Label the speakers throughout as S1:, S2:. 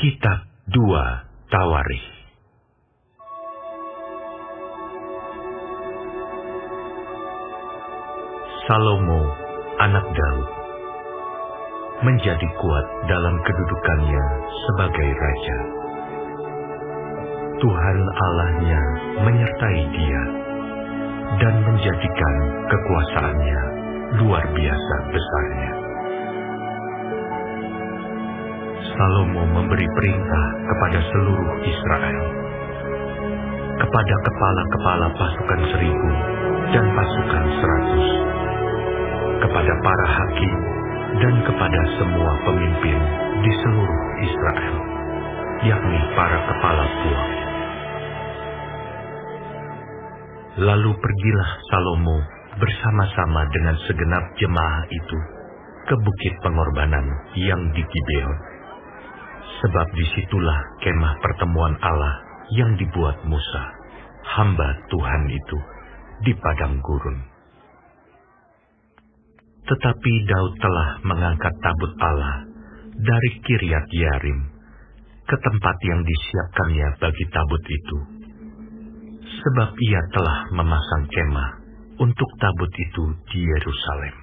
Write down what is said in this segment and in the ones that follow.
S1: Kitab 2 Tawarikh. Salomo, anak Daud, menjadi kuat dalam kedudukannya sebagai raja. Tuhan Allahnya menyertai dia dan menjadikan kekuasaannya luar biasa besarnya. Salomo memberi perintah kepada seluruh Israel, kepada kepala-kepala pasukan 1.000 dan pasukan 100, kepada para hakim dan kepada semua pemimpin di seluruh Israel, yakni para kepala puak. Lalu pergilah Salomo bersama-sama dengan segenap jemaah itu ke bukit pengorbanan yang di Gibeon. Sebab disitulah kemah pertemuan Allah yang dibuat Musa, hamba Tuhan itu, di padang gurun. Tetapi Daud telah mengangkat tabut Allah dari Kiryat Yarim ke tempat yang disiapkannya bagi tabut itu. Sebab ia telah memasang kemah untuk tabut itu di Yerusalem.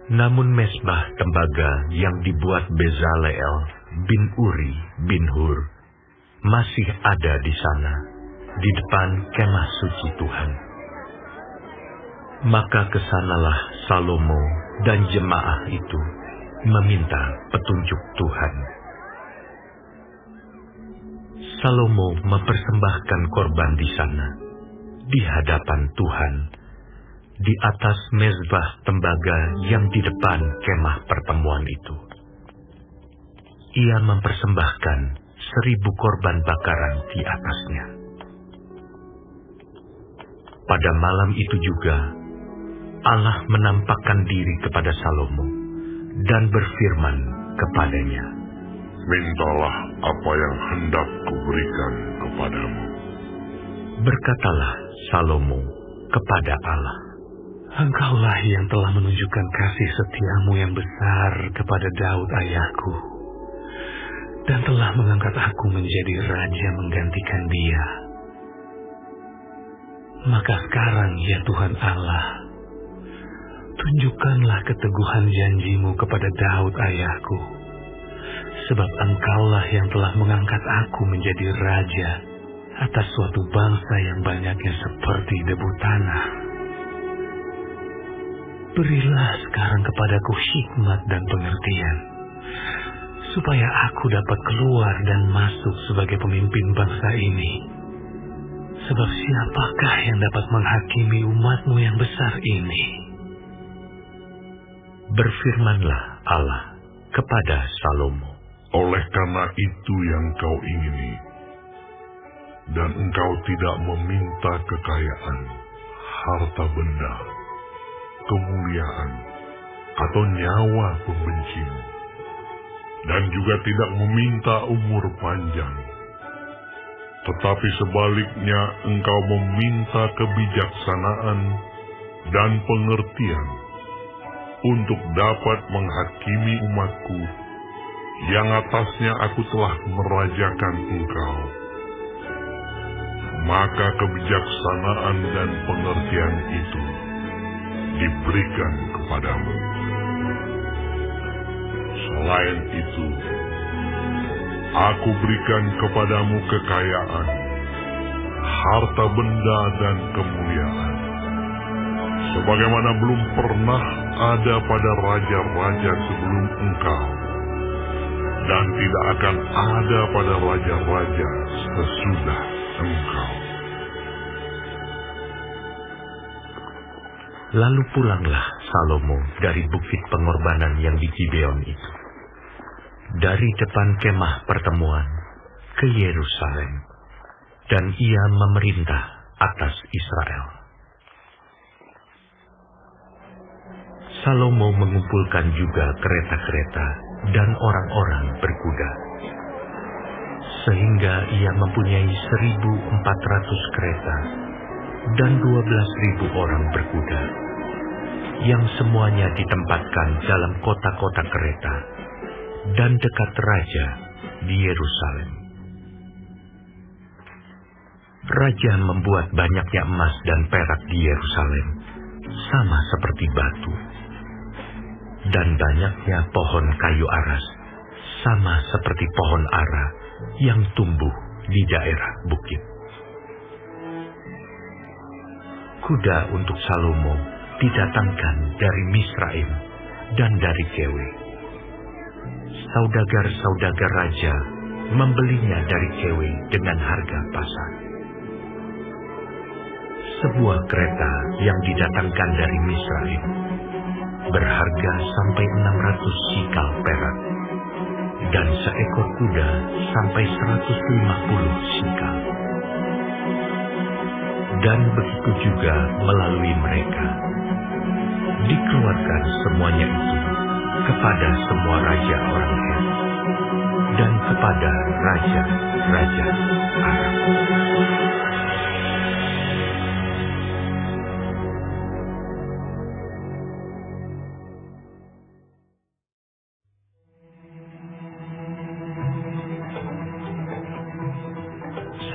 S1: Namun mezbah tembaga yang dibuat Bezaleel bin Uri bin Hur masih ada di sana, di depan kemah suci Tuhan. Maka kesanalah Salomo dan jemaah itu meminta petunjuk Tuhan. Salomo mempersembahkan korban di sana, di hadapan Tuhan, di atas mezbah tembaga yang di depan kemah pertemuan itu. Ia mempersembahkan 1.000 korban bakaran di atasnya. Pada malam itu juga, Allah menampakkan diri kepada Salomo dan berfirman kepadanya,
S2: "Mintalah apa yang hendak kuberikan kepadamu."
S1: Berkatalah Salomo kepada Allah,
S3: "Engkaulah yang telah menunjukkan kasih setiamu yang besar kepada Daud ayahku, dan telah mengangkat aku menjadi raja menggantikan dia. Maka sekarang ya Tuhan Allah, tunjukkanlah keteguhan janjimu kepada Daud ayahku, sebab engkaulah yang telah mengangkat aku menjadi raja atas suatu bangsa yang banyaknya seperti debu tanah. Berilah sekarang kepadaku hikmat dan pengertian, supaya aku dapat keluar dan masuk sebagai pemimpin bangsa ini. Sebab siapakah yang dapat menghakimi umatmu yang besar ini?"
S1: Berfirmanlah Allah kepada Salomo,
S2: "Oleh karena itu yang kau ingini, dan engkau tidak meminta kekayaan, harta benda, kemuliaan, atau nyawa pembencimu, dan juga tidak meminta umur panjang, tetapi sebaliknya engkau meminta kebijaksanaan dan pengertian untuk dapat menghakimi umatku yang atasnya aku telah merajakan engkau, maka kebijaksanaan dan pengertian itu diberikan kepadamu. Selain itu, aku berikan kepadamu kekayaan, harta benda dan kemuliaan, sebagaimana belum pernah ada pada raja-raja sebelum engkau, dan tidak akan ada pada raja-raja sesudah engkau.
S1: Lalu pulanglah Salomo dari bukit pengorbanan yang di Gibeon itu, dari depan kemah pertemuan ke Yerusalem, dan ia memerintah atas Israel. Salomo mengumpulkan juga kereta-kereta dan orang-orang berkuda, sehingga ia mempunyai 1.400 kereta dan 12.000 orang berkuda, yang semuanya ditempatkan dalam kota-kota kereta dan dekat raja di Yerusalem. Raja membuat banyaknya emas dan perak di Yerusalem, sama seperti batu, dan banyaknya pohon kayu aras, sama seperti pohon ara yang tumbuh di daerah bukit. Kuda untuk Salomo didatangkan dari Misraim dan dari Kewe. Saudagar-saudagar raja membelinya dari Kewe dengan harga pasar. Sebuah kereta yang didatangkan dari Misraim berharga sampai 600 sikal perak, dan seekor kuda sampai 150 sikal. Dan begitu juga melalui mereka dikeluarkan semuanya itu kepada semua raja orang Het dan kepada raja-raja Arab.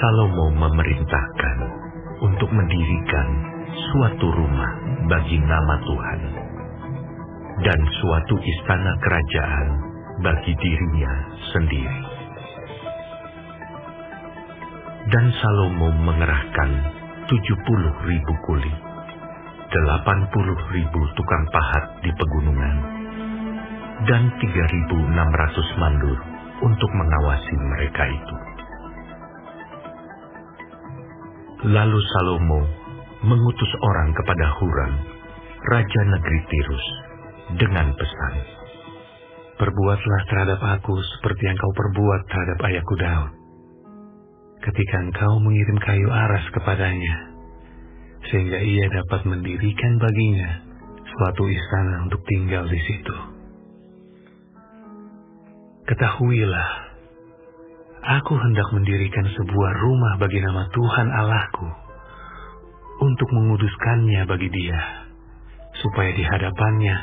S1: Salomo memerintahkan untuk mendirikan suatu rumah bagi nama Tuhan dan suatu istana kerajaan bagi dirinya sendiri. Dan Salomo mengerahkan 70.000 kuli, 80.000 tukang pahat di pegunungan, dan 3.600 mandur untuk mengawasi mereka itu. Lalu Salomo mengutus orang kepada Huram, raja negeri Tirus, dengan pesan, "Perbuatlah terhadap aku seperti yang kau perbuat terhadap ayahku Daud, ketika engkau mengirim kayu aras kepadanya, sehingga ia dapat mendirikan baginya suatu istana untuk tinggal di situ. Ketahuilah, aku hendak mendirikan sebuah rumah bagi nama Tuhan Allahku, untuk menguduskannya bagi dia, supaya di hadapannya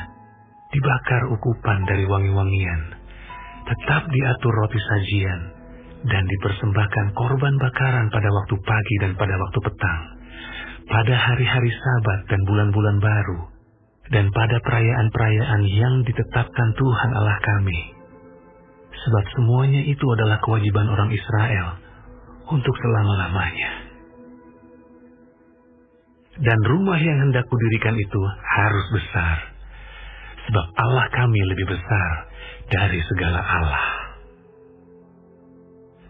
S1: dibakar ukupan dari wangi-wangian, tetap diatur roti sajian, dan dipersembahkan korban bakaran pada waktu pagi dan pada waktu petang, pada hari-hari Sabat dan bulan-bulan baru, dan pada perayaan-perayaan yang ditetapkan Tuhan Allah kami. Sebab semuanya itu adalah kewajiban orang Israel untuk selama-lamanya. Dan rumah yang hendak kudirikan itu harus besar, sebab Allah kami lebih besar dari segala Allah.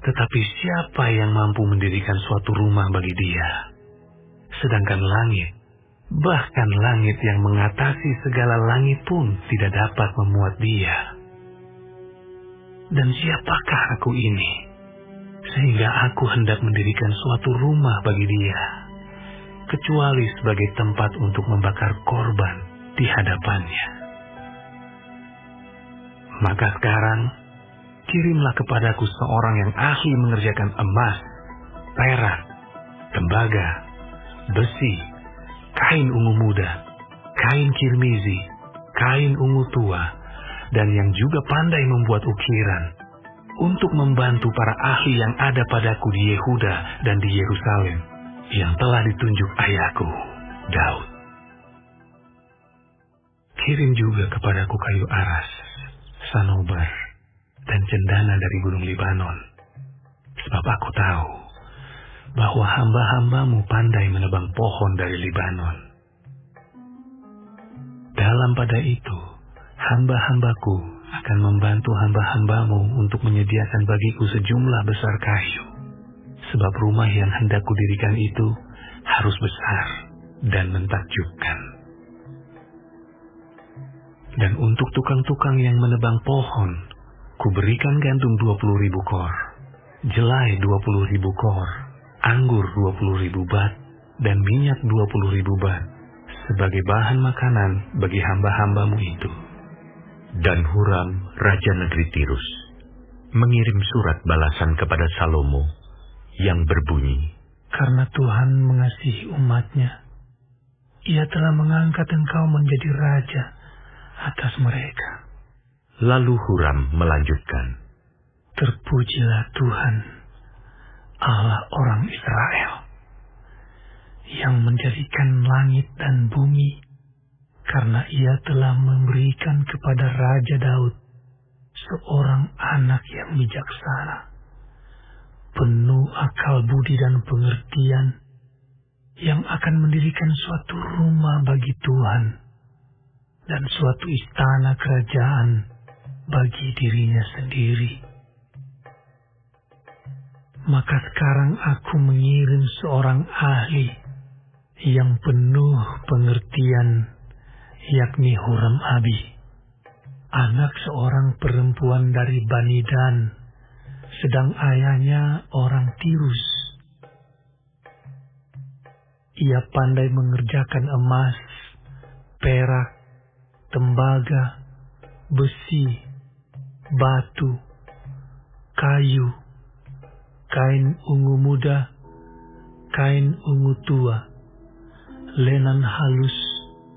S1: Tetapi siapa yang mampu mendirikan suatu rumah bagi dia, sedangkan langit, bahkan langit yang mengatasi segala langit pun tidak dapat memuat dia? Dan siapakah aku ini, sehingga aku hendak mendirikan suatu rumah bagi dia, kecuali sebagai tempat untuk membakar korban di hadapannya? Maka sekarang, kirimlah kepadaku seorang yang ahli mengerjakan emas, perak, tembaga, besi, kain ungu muda, kain kirmizi, kain ungu tua, dan yang juga pandai membuat ukiran, untuk membantu para ahli yang ada padaku di Yehuda dan di Yerusalem, yang telah ditunjuk ayahku, Daud. Kirim juga kepadaku kayu aras, sanobar, dan cendana dari gunung Libanon, sebab aku tahu bahwa hamba-hambamu pandai menebang pohon dari Libanon.
S3: malam pada itu, hamba-hambaku akan membantu hamba-hambamu untuk menyediakan bagiku sejumlah besar kayu. Sebab rumah yang hendak kudirikan itu harus besar dan mentakjubkan. Dan untuk tukang-tukang yang menebang pohon, kuberikan gandum 20.000 kor, jelai 20.000 kor, anggur 20.000 bat, dan minyak 20.000 bat, sebagai bahan makanan bagi hamba-hambamu itu.
S1: Dan Huram, Raja Negeri Tirus, mengirim surat balasan kepada Salomo yang berbunyi,
S4: "Karena Tuhan mengasihi umat-Nya, Ia telah mengangkat engkau menjadi raja atas mereka."
S1: Lalu Huram melanjutkan,
S4: "Terpujilah Tuhan, Allah orang Israel, yang menjadikan langit dan bumi, karena Ia telah memberikan kepada Raja Daud seorang anak yang bijaksana, penuh akal budi dan pengertian, yang akan mendirikan suatu rumah bagi Tuhan dan suatu istana kerajaan bagi dirinya sendiri. Maka sekarang aku mengirim seorang ahli yang penuh pengertian, yakni Huram-Abi, anak seorang perempuan dari Bani Dan, sedang ayahnya orang Tirus. Ia pandai mengerjakan emas, perak, tembaga, besi, batu, kayu, kain ungu muda, kain ungu tua, lenan halus,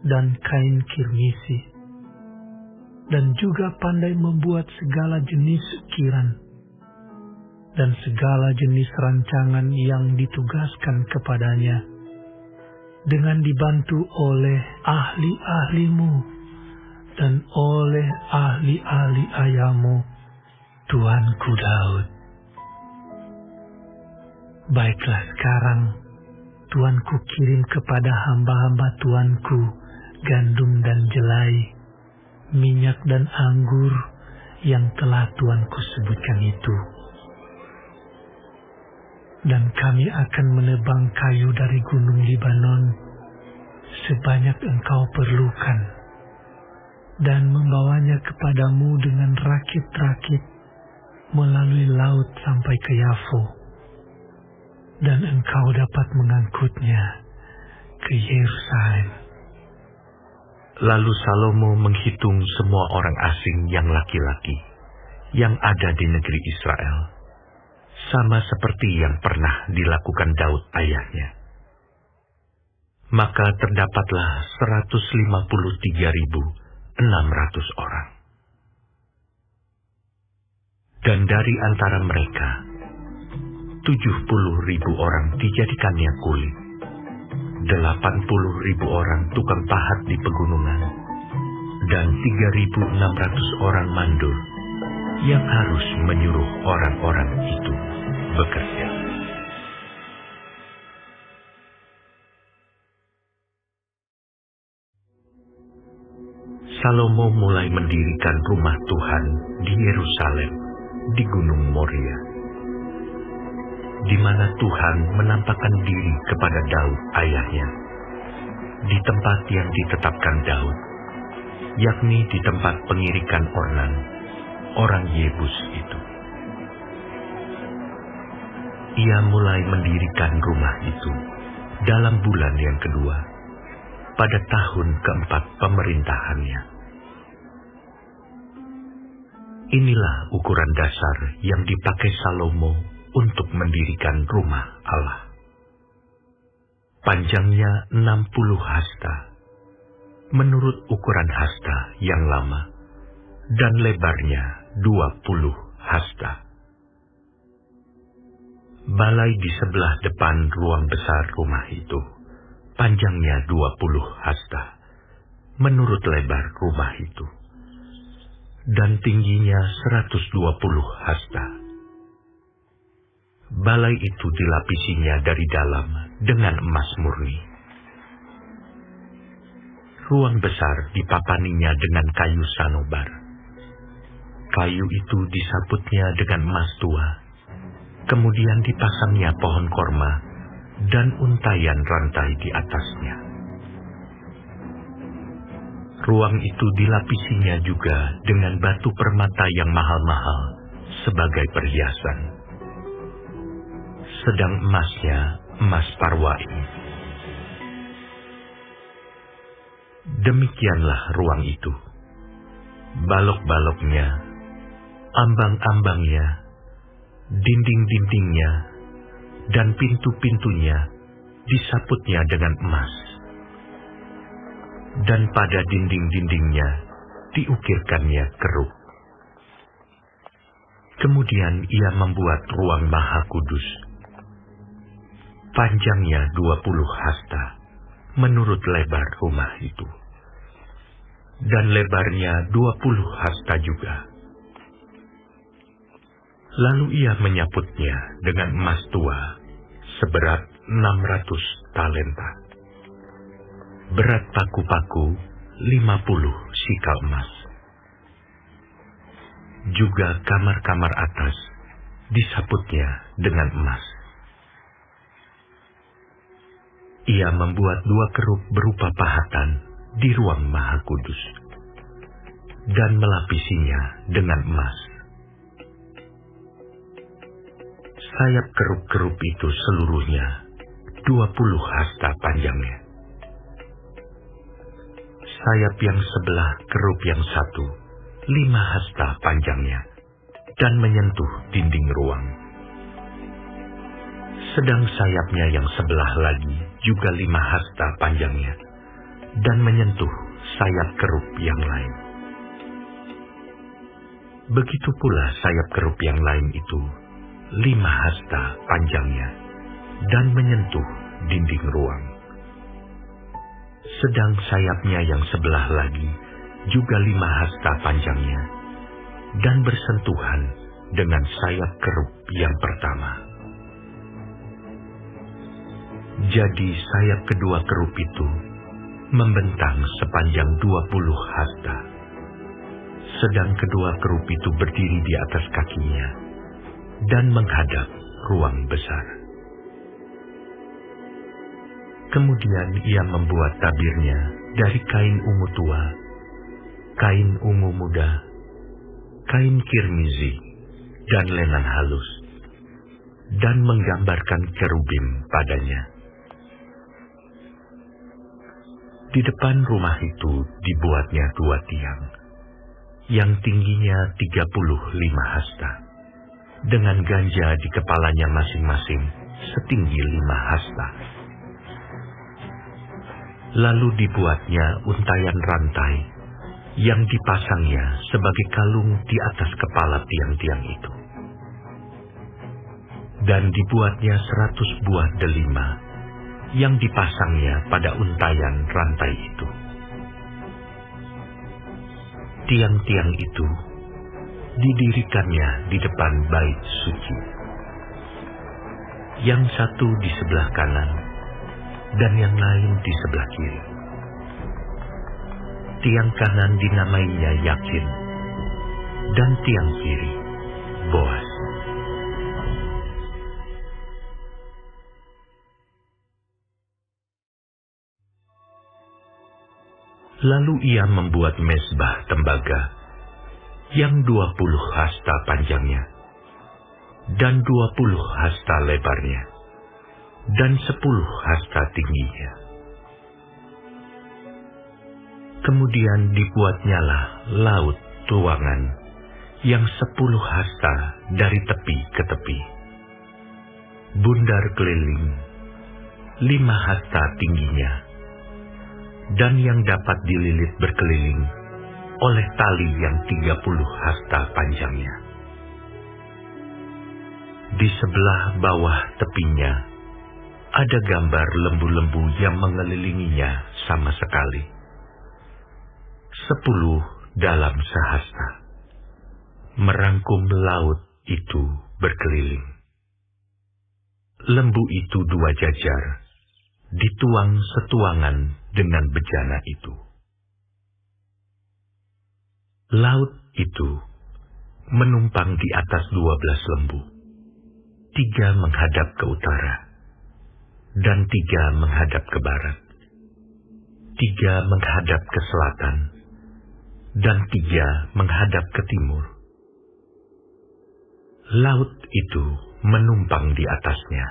S4: dan kain kirmisi, dan juga pandai membuat segala jenis ukiran dan segala jenis rancangan yang ditugaskan kepadanya, dengan dibantu oleh ahli-ahlimu dan oleh ahli-ahli ayahmu, Tuanku Daud. Baiklah sekarang, Tuanku kirim kepada hamba-hamba Tuanku gandum dan jelai, minyak dan anggur yang telah Tuanku sebutkan itu. Dan kami akan menebang kayu dari gunung Libanon sebanyak engkau perlukan, dan membawanya kepadamu dengan rakit-rakit melalui laut sampai ke Yafo, dan engkau dapat mengangkutnya ke Yerusalem."
S1: Lalu Salomo menghitung semua orang asing yang laki-laki yang ada di negeri Israel, sama seperti yang pernah dilakukan Daud ayahnya. Maka terdapatlah 153.600 orang. Dan dari antara mereka, 70.000 orang dijadikannya kulit, 80.000 orang tukang pahat di pegunungan, dan 3.600 orang mandur yang harus menyuruh orang-orang itu bekerja. Salomo mulai mendirikan rumah Tuhan di Yerusalem, di Gunung Moria, di mana Tuhan menampakkan diri kepada Daud ayahnya, di tempat yang ditetapkan Daud, yakni di tempat pengirikan Ornan, orang Yebus itu. Ia mulai mendirikan rumah itu dalam bulan yang kedua, pada tahun keempat pemerintahannya. Inilah ukuran dasar yang dipakai Salomo untuk mendirikan rumah Allah. Panjangnya 60 hasta, menurut ukuran hasta yang lama, dan lebarnya 20 hasta. Balai di sebelah depan ruang besar rumah itu, panjangnya 20 hasta, menurut lebar rumah itu, dan tingginya 120 hasta. Balai itu dilapisinya dari dalam dengan emas murni. ruang besar dipapaninya dengan kayu sanobar. Kayu itu disaputnya dengan emas tua, kemudian dipasangnya pohon korma dan untayan rantai di atasnya. Ruang itu dilapisinya juga dengan batu permata yang mahal-mahal sebagai perhiasan. Sedang emasnya emas parwai. Demikianlah ruang itu. Balok-baloknya, ambang-ambangnya, dinding-dindingnya, dan pintu-pintunya disaputnya dengan emas. Dan pada dinding-dindingnya diukirkannya keruk. Kemudian ia membuat ruang maha kudus. Panjangnya 20 hasta menurut lebar rumah itu. Dan lebarnya 20 hasta juga. Lalu ia menyaputnya dengan emas tua seberat 600 talenta. Berat paku-paku 50 sikal emas. Juga kamar-kamar atas disaputnya dengan emas. Ia membuat 2 kerup berupa pahatan di ruang maha kudus dan melapisinya dengan emas. Sayap kerup-kerup itu seluruhnya 20 hasta panjangnya. Sayap yang sebelah kerup yang satu 5 hasta panjangnya dan menyentuh dinding ruang. Sedang sayapnya yang sebelah lagi juga 5 hasta panjangnya dan menyentuh sayap kerup yang lain. Begitu pula sayap kerup yang lain itu 5 hasta panjangnya dan menyentuh dinding ruang. Sedang sayapnya yang sebelah lagi juga 5 hasta panjangnya dan bersentuhan dengan sayap kerup yang pertama. Jadi sayap kedua kerup itu membentang sepanjang 20 hasta. Sedang kedua kerup itu berdiri di atas kakinya dan menghadap ruang besar. Kemudian ia membuat tabirnya dari kain ungu tua, kain ungu muda, kain kirmizi, dan lenan halus, dan menggambarkan kerubim padanya. Di depan rumah itu dibuatnya 2 tiang, yang tingginya 35 hasta, dengan ganja di kepalanya masing-masing setinggi 5 hasta. Lalu dibuatnya untayan rantai yang dipasangnya sebagai kalung di atas kepala tiang-tiang itu. Dan dibuatnya 100 buah delima yang dipasangnya pada untayan rantai itu. Tiang-tiang itu didirikannya di depan bait suci. Yang satu di sebelah kanan dan yang lain di sebelah kiri. Tiang kanan dinamainya Yakin dan tiang kiri Boas. Lalu ia membuat mezbah tembaga yang 20 hasta panjangnya dan 20 hasta lebarnya dan 10 hasta tingginya. Kemudian dibuatnyalah laut tuangan yang 10 hasta dari tepi ke tepi. Bundar keliling 5 hasta tingginya, dan yang dapat dililit berkeliling oleh tali yang 30 hasta panjangnya. Di sebelah bawah tepinya ada gambar lembu-lembu yang mengelilinginya sama sekali. 10 dalam sehasta, merangkum laut itu berkeliling. Lembu itu 2 jajar, dituang setuangan dengan bejana itu. Laut itu menumpang di atas 12 lembu. 3 menghadap ke utara, dan 3 menghadap ke barat. 3 menghadap ke selatan, dan 3 menghadap ke timur. Laut itu menumpang di atasnya,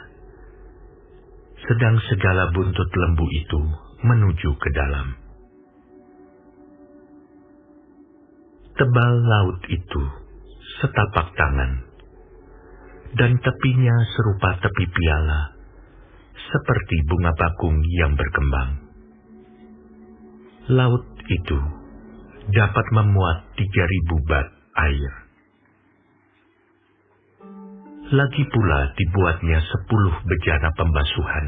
S1: sedang segala buntut lembu itu menuju ke dalam. Tebal laut itu setapak tangan, dan tepinya serupa tepi piala, seperti bunga bakung yang berkembang. Laut itu dapat memuat 3.000 bat air. Lagi pula dibuatnya 10 bejana pembasuhan,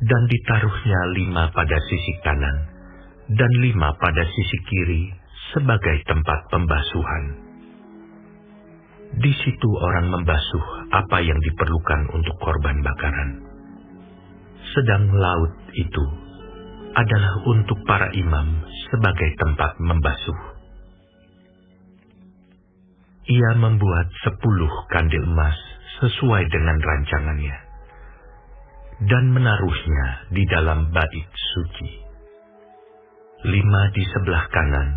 S1: dan ditaruhnya 5 pada sisi kanan, dan 5 pada sisi kiri sebagai tempat pembasuhan. Di situ orang membasuh apa yang diperlukan untuk korban bakaran. Sedang laut itu adalah untuk para imam sebagai tempat membasuh. Ia membuat 10 kandil emas sesuai dengan rancangannya, dan menaruhnya di dalam bait suci. 5 di sebelah kanan,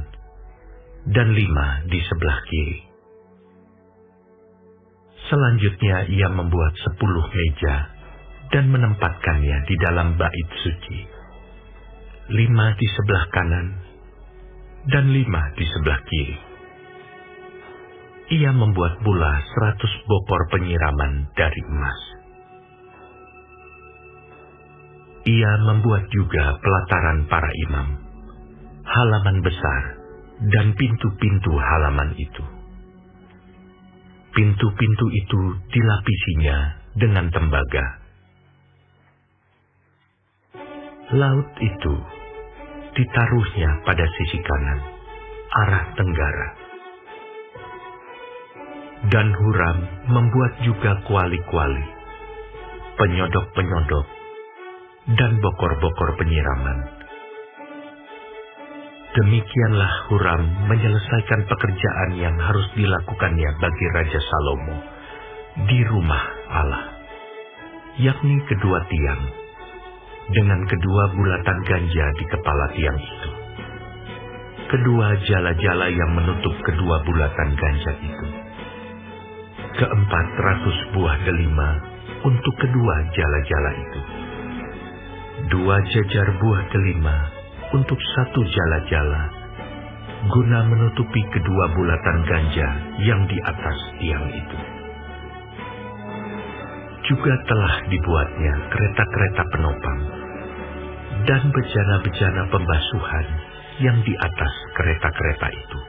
S1: dan 5 di sebelah kiri. Selanjutnya ia membuat 10 meja, dan menempatkannya di dalam bait suci. 5 di sebelah kanan, dan 5 di sebelah kiri. Ia membuat pula 100 bokor penyiraman dari emas. Ia membuat juga pelataran para imam, halaman besar, dan pintu-pintu halaman itu. Pintu-pintu itu dilapisinya dengan tembaga. Laut itu ditaruhnya pada sisi kanan, arah tenggara. Dan Huram membuat juga kuali-kuali, penyodok-penyodok, dan bokor-bokor penyiraman. Demikianlah Huram menyelesaikan pekerjaan yang harus dilakukannya bagi Raja Salomo di rumah Allah, yakni kedua tiang, dengan kedua bulatan ganja di kepala tiang itu, kedua jala-jala yang menutup kedua bulatan ganja itu, 400 buah delima untuk kedua jala-jala itu, 2 jajar buah delima untuk 1 jala-jala, guna menutupi kedua bulatan ganja yang di atas tiang itu. Juga telah dibuatnya kereta-kereta penopang dan bejana-bejana pembasuhan yang di atas kereta-kereta itu.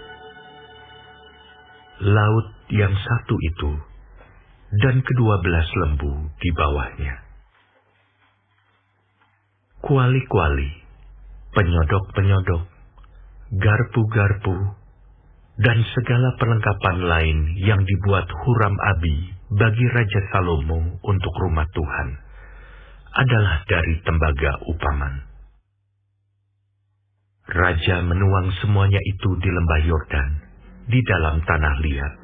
S1: Laut yang satu itu dan ke-12 lembu di bawahnya. Kuali-kuali, penyodok-penyodok, garpu-garpu, dan segala perlengkapan lain yang dibuat Huram-Abi bagi Raja Salomo untuk rumah Tuhan adalah dari tembaga upaman. Raja menuang semuanya itu di lembah Yordan, di dalam tanah liat,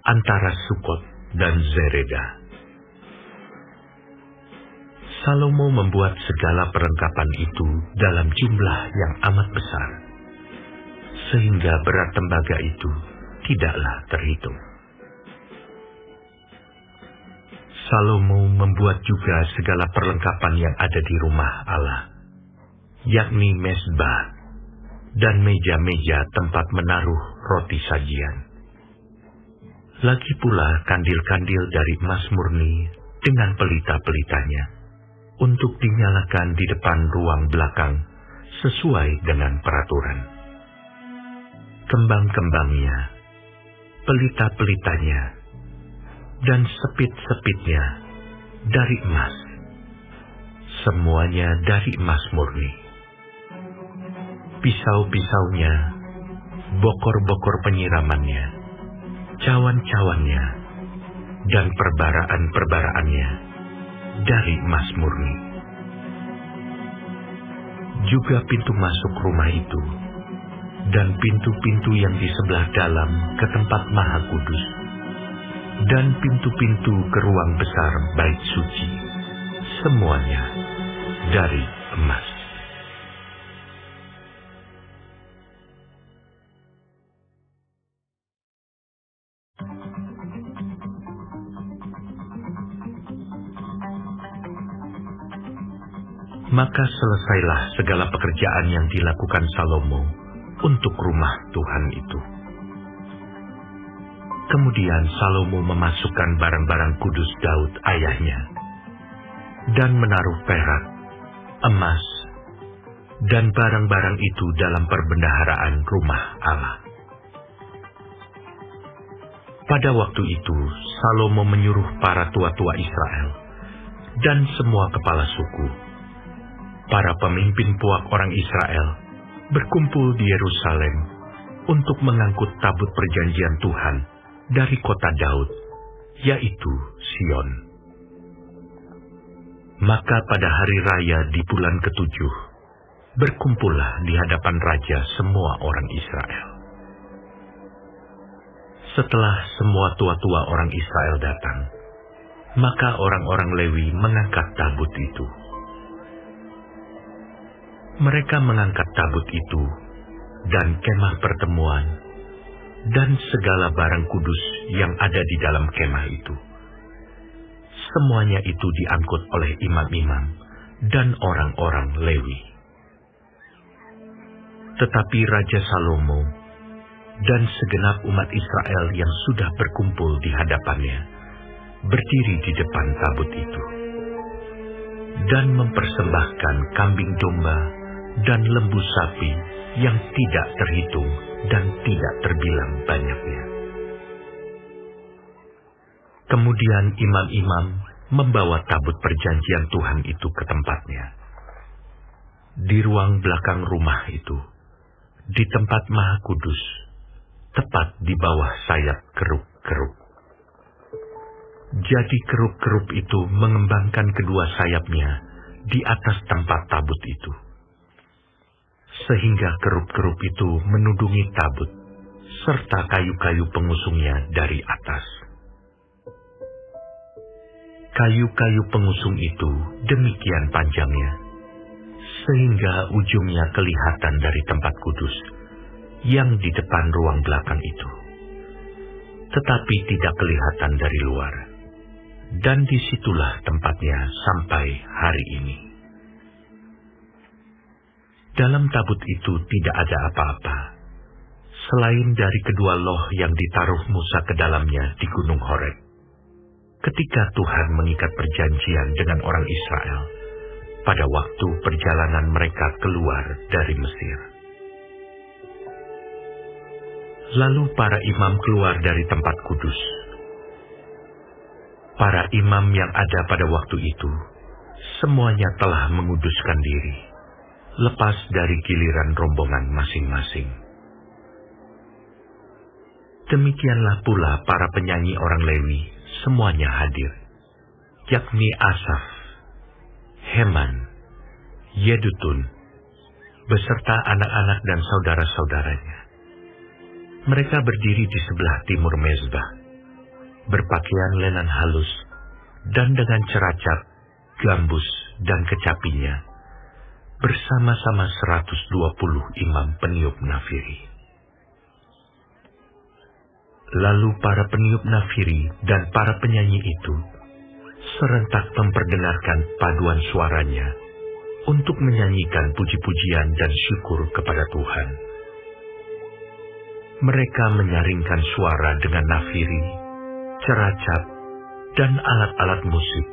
S1: antara Sukot dan Zereda. Salomo membuat segala perlengkapan itu dalam jumlah yang amat besar, sehingga berat tembaga itu tidaklah terhitung. Salomo membuat juga segala perlengkapan yang ada di rumah Allah, yakni mezbah dan meja-meja tempat menaruh roti sajian. Lagi pula kandil-kandil dari emas murni dengan pelita-pelitanya, untuk dinyalakan di depan ruang belakang sesuai dengan peraturan. Kembang-kembangnya, pelita-pelitanya, dan sepit-sepitnya dari emas. Semuanya dari emas murni. Pisau-pisaunya, bokor-bokor penyiramannya, cawan-cawannya, dan perbaraan-perbaraannya dari emas murni. Juga pintu masuk rumah itu dan pintu-pintu yang di sebelah dalam ke tempat Maha Kudus, dan pintu-pintu ke ruang besar Bait Suci, semuanya dari emas. Maka selesailah segala pekerjaan yang dilakukan Salomo untuk rumah Tuhan itu. Kemudian Salomo memasukkan barang-barang kudus Daud ayahnya, dan menaruh perak, emas, dan barang-barang itu dalam perbendaharaan rumah Allah. Pada waktu itu, Salomo menyuruh para tua-tua Israel dan semua kepala suku, para pemimpin puak orang Israel, berkumpul di Yerusalem untuk mengangkut tabut perjanjian Tuhan dari kota Daud, yaitu Sion. Maka pada hari raya di bulan ke-7, berkumpullah di hadapan raja semua orang Israel. Setelah semua tua-tua orang Israel datang, maka orang-orang Lewi mengangkat tabut itu. Mereka mengangkat tabut itu, dan kemah pertemuan, dan segala barang kudus yang ada di dalam kemah itu. Semuanya itu diangkut oleh imam-imam dan orang-orang Lewi. Tetapi Raja Salomo dan segenap umat Israel yang sudah berkumpul di hadapannya berdiri di depan tabut itu, dan mempersembahkan kambing domba dan lembu sapi yang tidak terhitung dan tidak terbilang banyaknya. Kemudian imam-imam membawa tabut perjanjian Tuhan itu ke tempatnya. Di ruang belakang rumah itu, di tempat Maha Kudus, tepat di bawah sayap kerub-kerub. Jadi kerub-kerub itu mengembangkan kedua sayapnya di atas tempat tabut itu, sehingga kerub-kerub itu menudungi tabut, serta kayu-kayu pengusungnya dari atas. Kayu-kayu pengusung itu demikian panjangnya, sehingga ujungnya kelihatan dari tempat kudus yang di depan ruang belakang itu, tetapi tidak kelihatan dari luar. Dan disitulah tempatnya sampai hari ini. Dalam tabut itu tidak ada apa-apa, selain dari kedua loh yang ditaruh Musa ke dalamnya di Gunung Horeb, ketika Tuhan mengikat perjanjian dengan orang Israel pada waktu perjalanan mereka keluar dari Mesir. Lalu para imam keluar dari tempat kudus. Para imam yang ada pada waktu itu, semuanya telah menguduskan diri, lepas dari giliran rombongan masing-masing. Demikianlah pula para penyanyi orang Lewi, semuanya hadir, yakni Asaf, Heman, Yedutun, beserta anak-anak dan saudara-saudaranya. Mereka berdiri di sebelah timur mezbah, berpakaian lenan halus, dan dengan ceracap, gambus, dan kecapinya, bersama-sama 120 imam peniup nafiri. Lalu para peniup nafiri dan para penyanyi itu serentak memperdengarkan paduan suaranya untuk menyanyikan puji-pujian dan syukur kepada Tuhan. Mereka menyaringkan suara dengan nafiri, ceracap, dan alat-alat musik,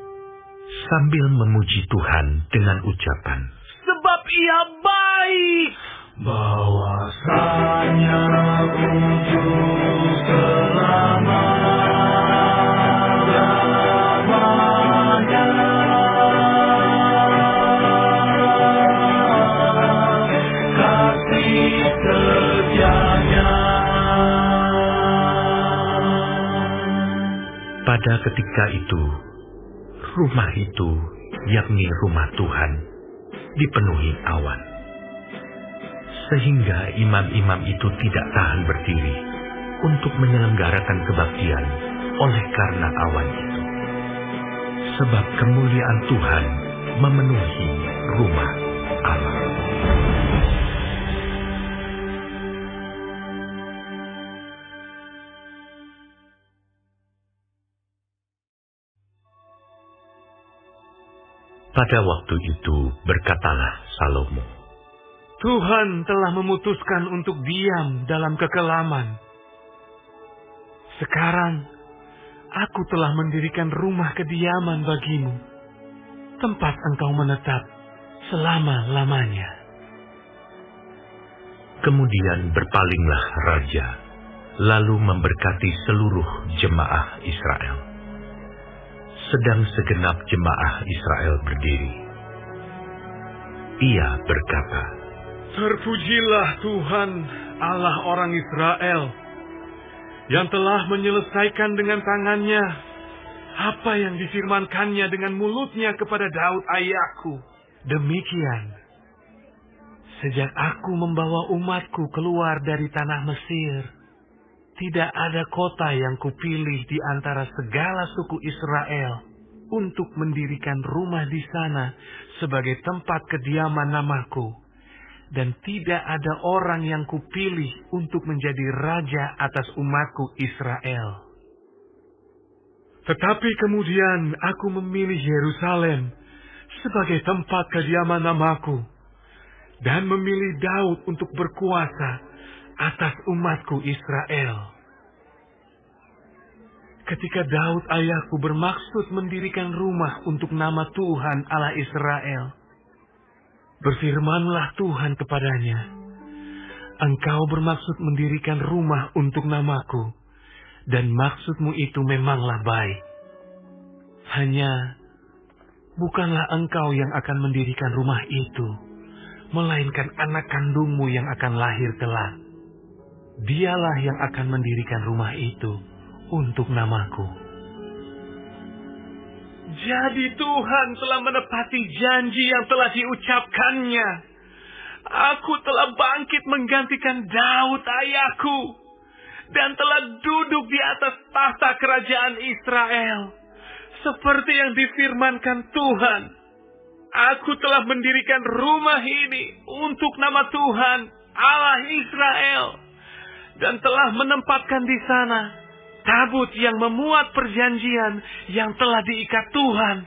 S1: sambil memuji Tuhan dengan ucapan,
S3: "Sebab Ia baik,
S4: bahwasanya untuk selama-lamanya, kasih setianya."
S1: Pada ketika itu, rumah itu, yakni rumah Tuhan, dipenuhi awan. sehingga imam-imam itu tidak tahan berdiri untuk menyelenggarakan kebaktian oleh karena awan itu. Sebab kemuliaan Tuhan memenuhi rumah Allah. Pada waktu itu berkatalah Salomo,
S3: Tuhan telah memutuskan untuk diam dalam kekelaman. Sekarang, aku telah mendirikan rumah kediaman bagimu, tempat engkau menetap selama-lamanya.
S1: Kemudian berpalinglah raja, lalu memberkati seluruh jemaah Israel. Sedang segenap jemaah Israel berdiri, ia berkata,
S3: Terpujilah Tuhan Allah orang Israel, yang telah menyelesaikan dengan tangannya apa yang difirmankannya dengan mulutnya kepada Daud ayahku. Demikian, sejak aku membawa umatku keluar dari tanah Mesir, tidak ada kota yang kupilih di antara segala suku Israel untuk mendirikan rumah di sana sebagai tempat kediaman namaku. Dan tidak ada orang yang kupilih untuk menjadi raja atas umatku Israel. Tetapi kemudian aku memilih Yerusalem sebagai tempat kediaman namaku, dan memilih Daud untuk berkuasa atas umatku Israel. Ketika Daud ayahku bermaksud mendirikan rumah untuk nama Tuhan Allah Israel, berfirmanlah Tuhan kepadanya, Engkau bermaksud mendirikan rumah untuk namaku, dan maksudmu itu memanglah baik. Hanya, bukanlah engkau yang akan mendirikan rumah itu, melainkan anak kandungmu yang akan lahir kelak. Dialah yang akan mendirikan rumah itu untuk namaku. Jadi Tuhan telah menepati janji yang telah diucapkannya. Aku telah bangkit menggantikan Daud ayahku, dan telah duduk di atas tahta kerajaan Israel, seperti yang difirmankan Tuhan. Aku telah mendirikan rumah ini untuk nama Tuhan Allah Israel, dan telah menempatkan di sana tabut yang memuat perjanjian yang telah diikat Tuhan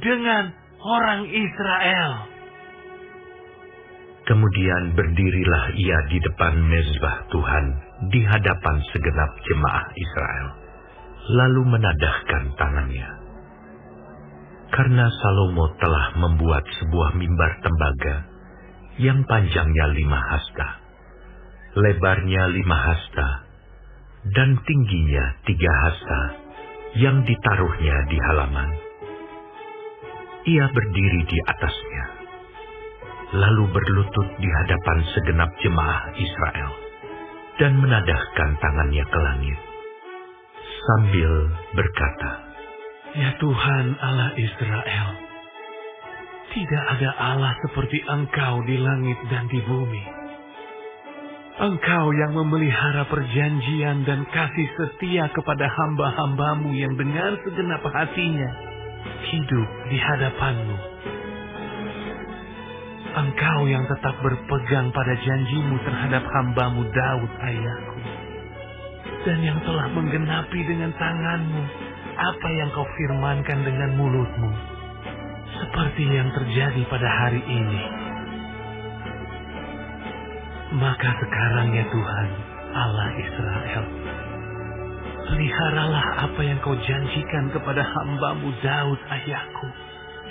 S3: dengan orang Israel.
S1: Kemudian berdirilah ia di depan mezbah Tuhan di hadapan segenap jemaah Israel, lalu menadahkan tangannya. Karena Salomo telah membuat sebuah mimbar tembaga yang panjangnya 5 hasta, lebarnya 5 hasta, dan tingginya 3 hasta, yang ditaruhnya di halaman. Ia berdiri di atasnya, lalu berlutut di hadapan segenap jemaah Israel, dan menadahkan tangannya ke langit, sambil berkata,
S3: Ya Tuhan Allah Israel, tidak ada Allah seperti Engkau di langit dan di bumi. Engkau yang memelihara perjanjian dan kasih setia kepada hamba-hambamu yang dengan segenap hatinya hidup di hadapan-Mu. Engkau yang tetap berpegang pada janji-Mu terhadap hamba-Mu Daud ayahku, dan yang telah menggenapi dengan tangan-Mu apa yang Kau firmankan dengan mulut-Mu, seperti yang terjadi pada hari ini. Maka sekarang ya Tuhan Allah Israel, peliharalah apa yang Kau janjikan kepada hamba-Mu Daud ayahku,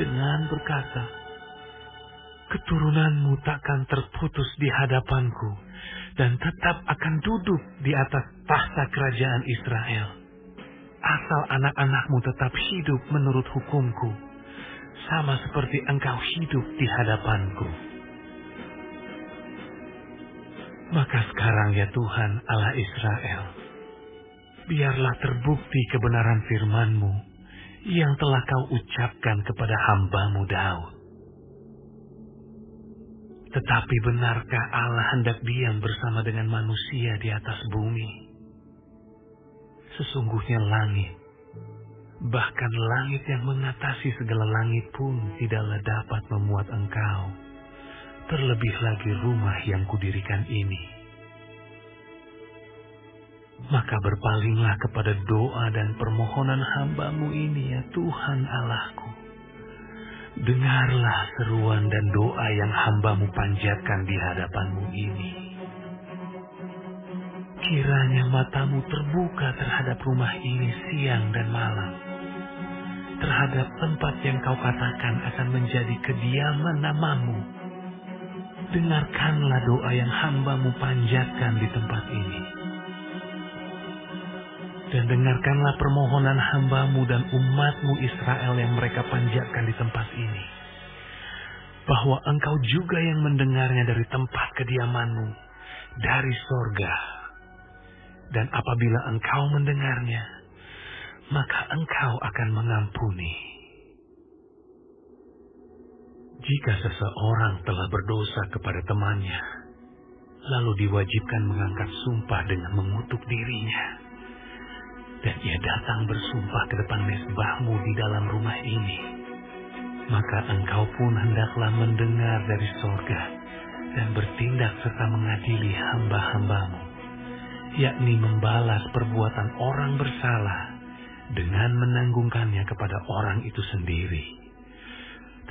S3: dengan berkata, keturunan-Mu takkan terputus di hadapanku, dan tetap akan duduk di atas tahta kerajaan Israel, asal anak-anak-Mu tetap hidup menurut hukum-Ku, sama seperti Engkau hidup di hadapanku. Maka sekarang ya Tuhan Allah Israel, biarlah terbukti kebenaran firman-Mu yang telah Kau ucapkan kepada hamba-Mu Daud. Tetapi benarkah Allah hendak diam bersama dengan manusia di atas bumi? Sesungguhnya langit, bahkan langit yang mengatasi segala langit pun tidaklah dapat memuat Engkau, terlebih lagi rumah yang kudirikan ini. Maka berpalinglah kepada doa dan permohonan hamba-Mu ini, ya Tuhan Allahku. Dengarlah seruan dan doa yang hamba-Mu panjatkan di hadapan-Mu ini. Kiranya mata-Mu terbuka terhadap rumah ini siang dan malam, terhadap tempat yang Kau katakan akan menjadi kediaman nama-Mu. Dengarkanlah doa yang hamba-Mu panjatkan di tempat ini. Dan dengarkanlah permohonan hamba-Mu dan umat-Mu Israel yang mereka panjatkan di tempat ini, bahwa Engkau juga yang mendengarnya dari tempat kediaman-Mu, dari sorga. Dan apabila Engkau mendengarnya, maka Engkau akan mengampuni. Jika seseorang telah berdosa kepada temannya, lalu diwajibkan mengangkat sumpah dengan mengutuk dirinya, dan ia datang bersumpah ke depan mezbah-Mu di dalam rumah ini, maka Engkau pun hendaklah mendengar dari sorga dan bertindak serta mengadili hamba-hamba-Mu, yakni membalas perbuatan orang bersalah dengan menanggungkannya kepada orang itu sendiri,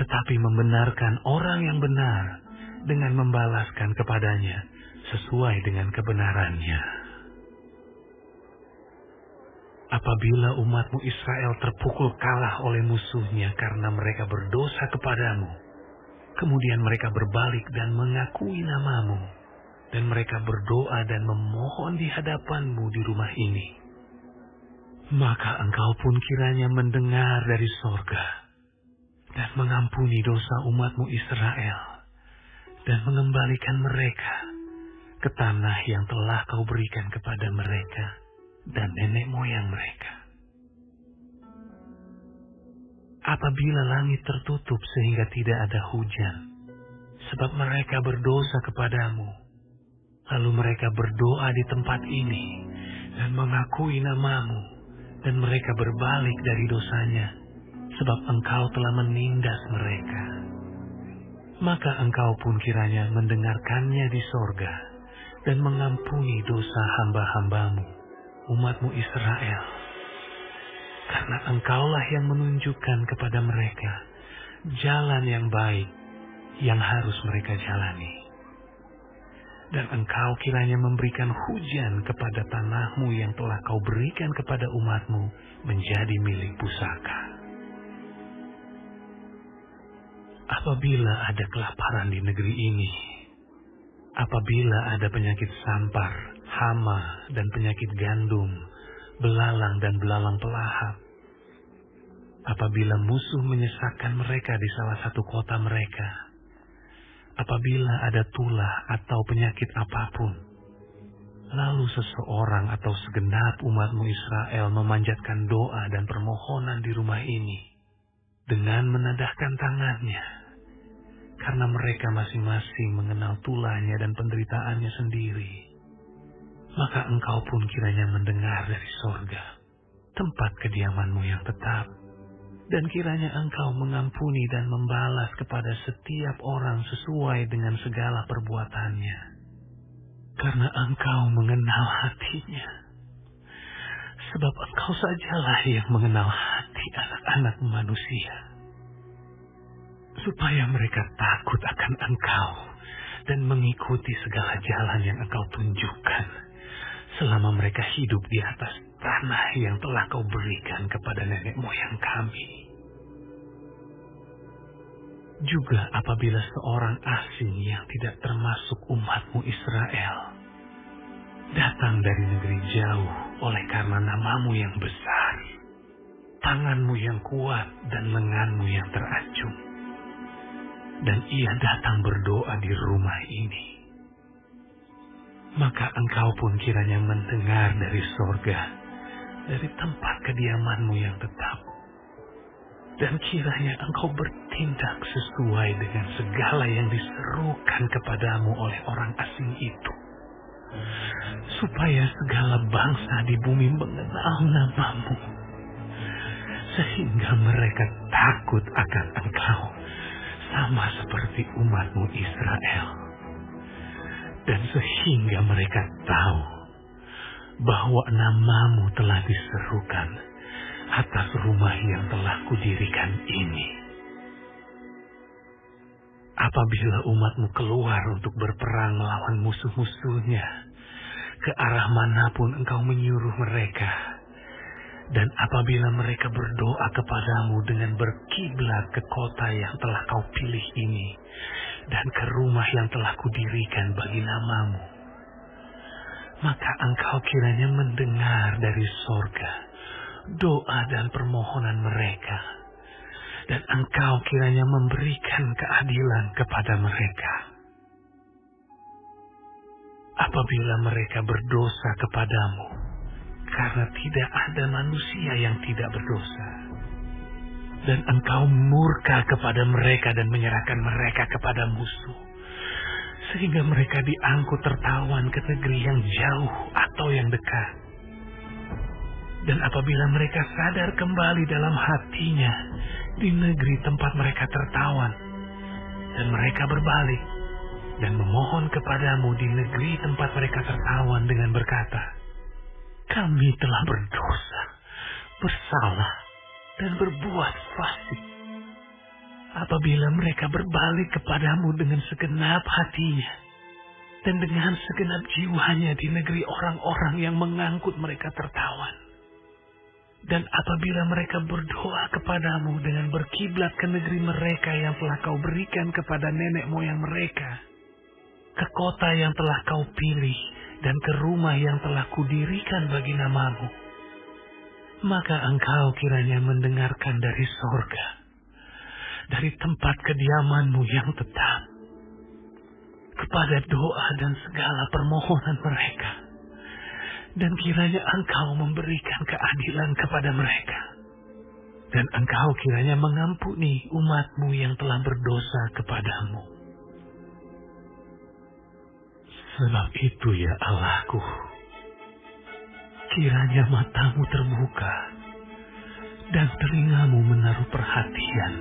S3: tetapi membenarkan orang yang benar dengan membalaskan kepadanya sesuai dengan kebenarannya. Apabila umat-Mu Israel terpukul kalah oleh musuhnya karena mereka berdosa kepadamu, kemudian mereka berbalik dan mengakui nama-Mu, dan mereka berdoa dan memohon di hadapan-Mu di rumah ini, maka Engkau pun kiranya mendengar dari sorga dan mengampuni dosa umat-Mu Israel, dan mengembalikan mereka ke tanah yang telah Kau berikan kepada mereka dan nenek moyang mereka. Apabila langit tertutup sehingga tidak ada hujan, sebab mereka berdosa kepadamu, lalu mereka berdoa di tempat ini dan mengakui nama-Mu, dan mereka berbalik dari dosanya, sebab Engkau telah menindas mereka, maka Engkau pun kiranya mendengarkannya di sorga dan mengampuni dosa hamba-hamba-Mu, umat-Mu Israel, karena Engkaulah yang menunjukkan kepada mereka jalan yang baik yang harus mereka jalani. Dan Engkau kiranya memberikan hujan kepada tanah-Mu yang telah Kau berikan kepada umat-Mu menjadi milik pusaka. Apabila ada kelaparan di negeri ini, apabila ada penyakit sampar, hama, dan penyakit gandum, belalang dan belalang pelahap, apabila musuh menyesakkan mereka di salah satu kota mereka, apabila ada tulah atau penyakit apapun, lalu seseorang atau segenap umat-Mu Israel memanjatkan doa dan permohonan di rumah ini dengan menadahkan tangannya, karena mereka masing-masing mengenal tulahnya dan penderitaannya sendiri, maka Engkau pun kiranya mendengar dari sorga, tempat kediaman-Mu yang tetap, dan kiranya Engkau mengampuni dan membalas kepada setiap orang sesuai dengan segala perbuatannya, karena Engkau mengenal hatinya, sebab Engkau sajalah yang mengenal hati anak-anak manusia, supaya mereka takut akan Engkau dan mengikuti segala jalan yang Engkau tunjukkan selama mereka hidup di atas tanah yang telah Kau berikan kepada nenek moyang kami. Juga apabila seorang asing yang tidak termasuk umat-Mu Israel datang dari negeri jauh oleh karena nama-Mu yang besar, tangan-Mu yang kuat, dan lengan-Mu yang teracung, dan ia datang berdoa di rumah ini, maka Engkau pun kiranya mendengar dari sorga, dari tempat kediaman-Mu yang tetap, dan kiranya Engkau bertindak bertindak sesuai dengan segala yang diserukan kepadamu oleh orang asing itu, supaya segala bangsa di bumi mengenal namamu, sehingga mereka takut akan Engkau, sama seperti umatmu Israel. Dan sehingga mereka tahu bahwa namamu telah diserukan atas rumah yang telah kudirikan ini. Apabila umatmu keluar untuk berperang melawan musuh-musuhnya, ke arah manapun Engkau menyuruh mereka, dan apabila mereka berdoa kepadamu dengan berkiblat ke kota yang telah Kau pilih ini, dan ke rumah yang telah kudirikan bagi namamu, maka Engkau kiranya mendengar dari sorga doa dan permohonan mereka, dan Engkau kiranya memberikan keadilan kepada mereka. Apabila mereka berdosa kepadamu, karena tidak ada manusia yang tidak berdosa, dan Engkau murka kepada mereka dan menyerahkan mereka kepada musuh, sehingga mereka diangkut tertawan ke negeri yang jauh atau yang dekat. Dan apabila mereka sadar kembali dalam hatinya di negeri tempat mereka tertawan, dan mereka berbalik dan memohon kepadamu di negeri tempat mereka tertawan dengan berkata, kami telah berdosa, bersalah, dan berbuat fasik. Apabila mereka berbalik kepadamu dengan segenap hatinya dan dengan segenap jiwanya di negeri orang-orang yang mengangkut mereka tertawan, dan apabila mereka berdoa kepadamu dengan berkiblat ke negeri mereka yang telah Kau berikan kepada nenek moyang mereka, ke kota yang telah Kau pilih, dan ke rumah yang telah kudirikan bagi namamu, maka Engkau kiranya mendengarkan dari sorga, dari tempat kediamanmu yang tetap, kepada doa dan segala permohonan mereka, dan kiranya Engkau memberikan keadilan kepada mereka, dan Engkau kiranya mengampuni umatmu yang telah berdosa kepadamu. Sebab itu ya Allahku, kiranya matamu terbuka dan telingamu menaruh perhatian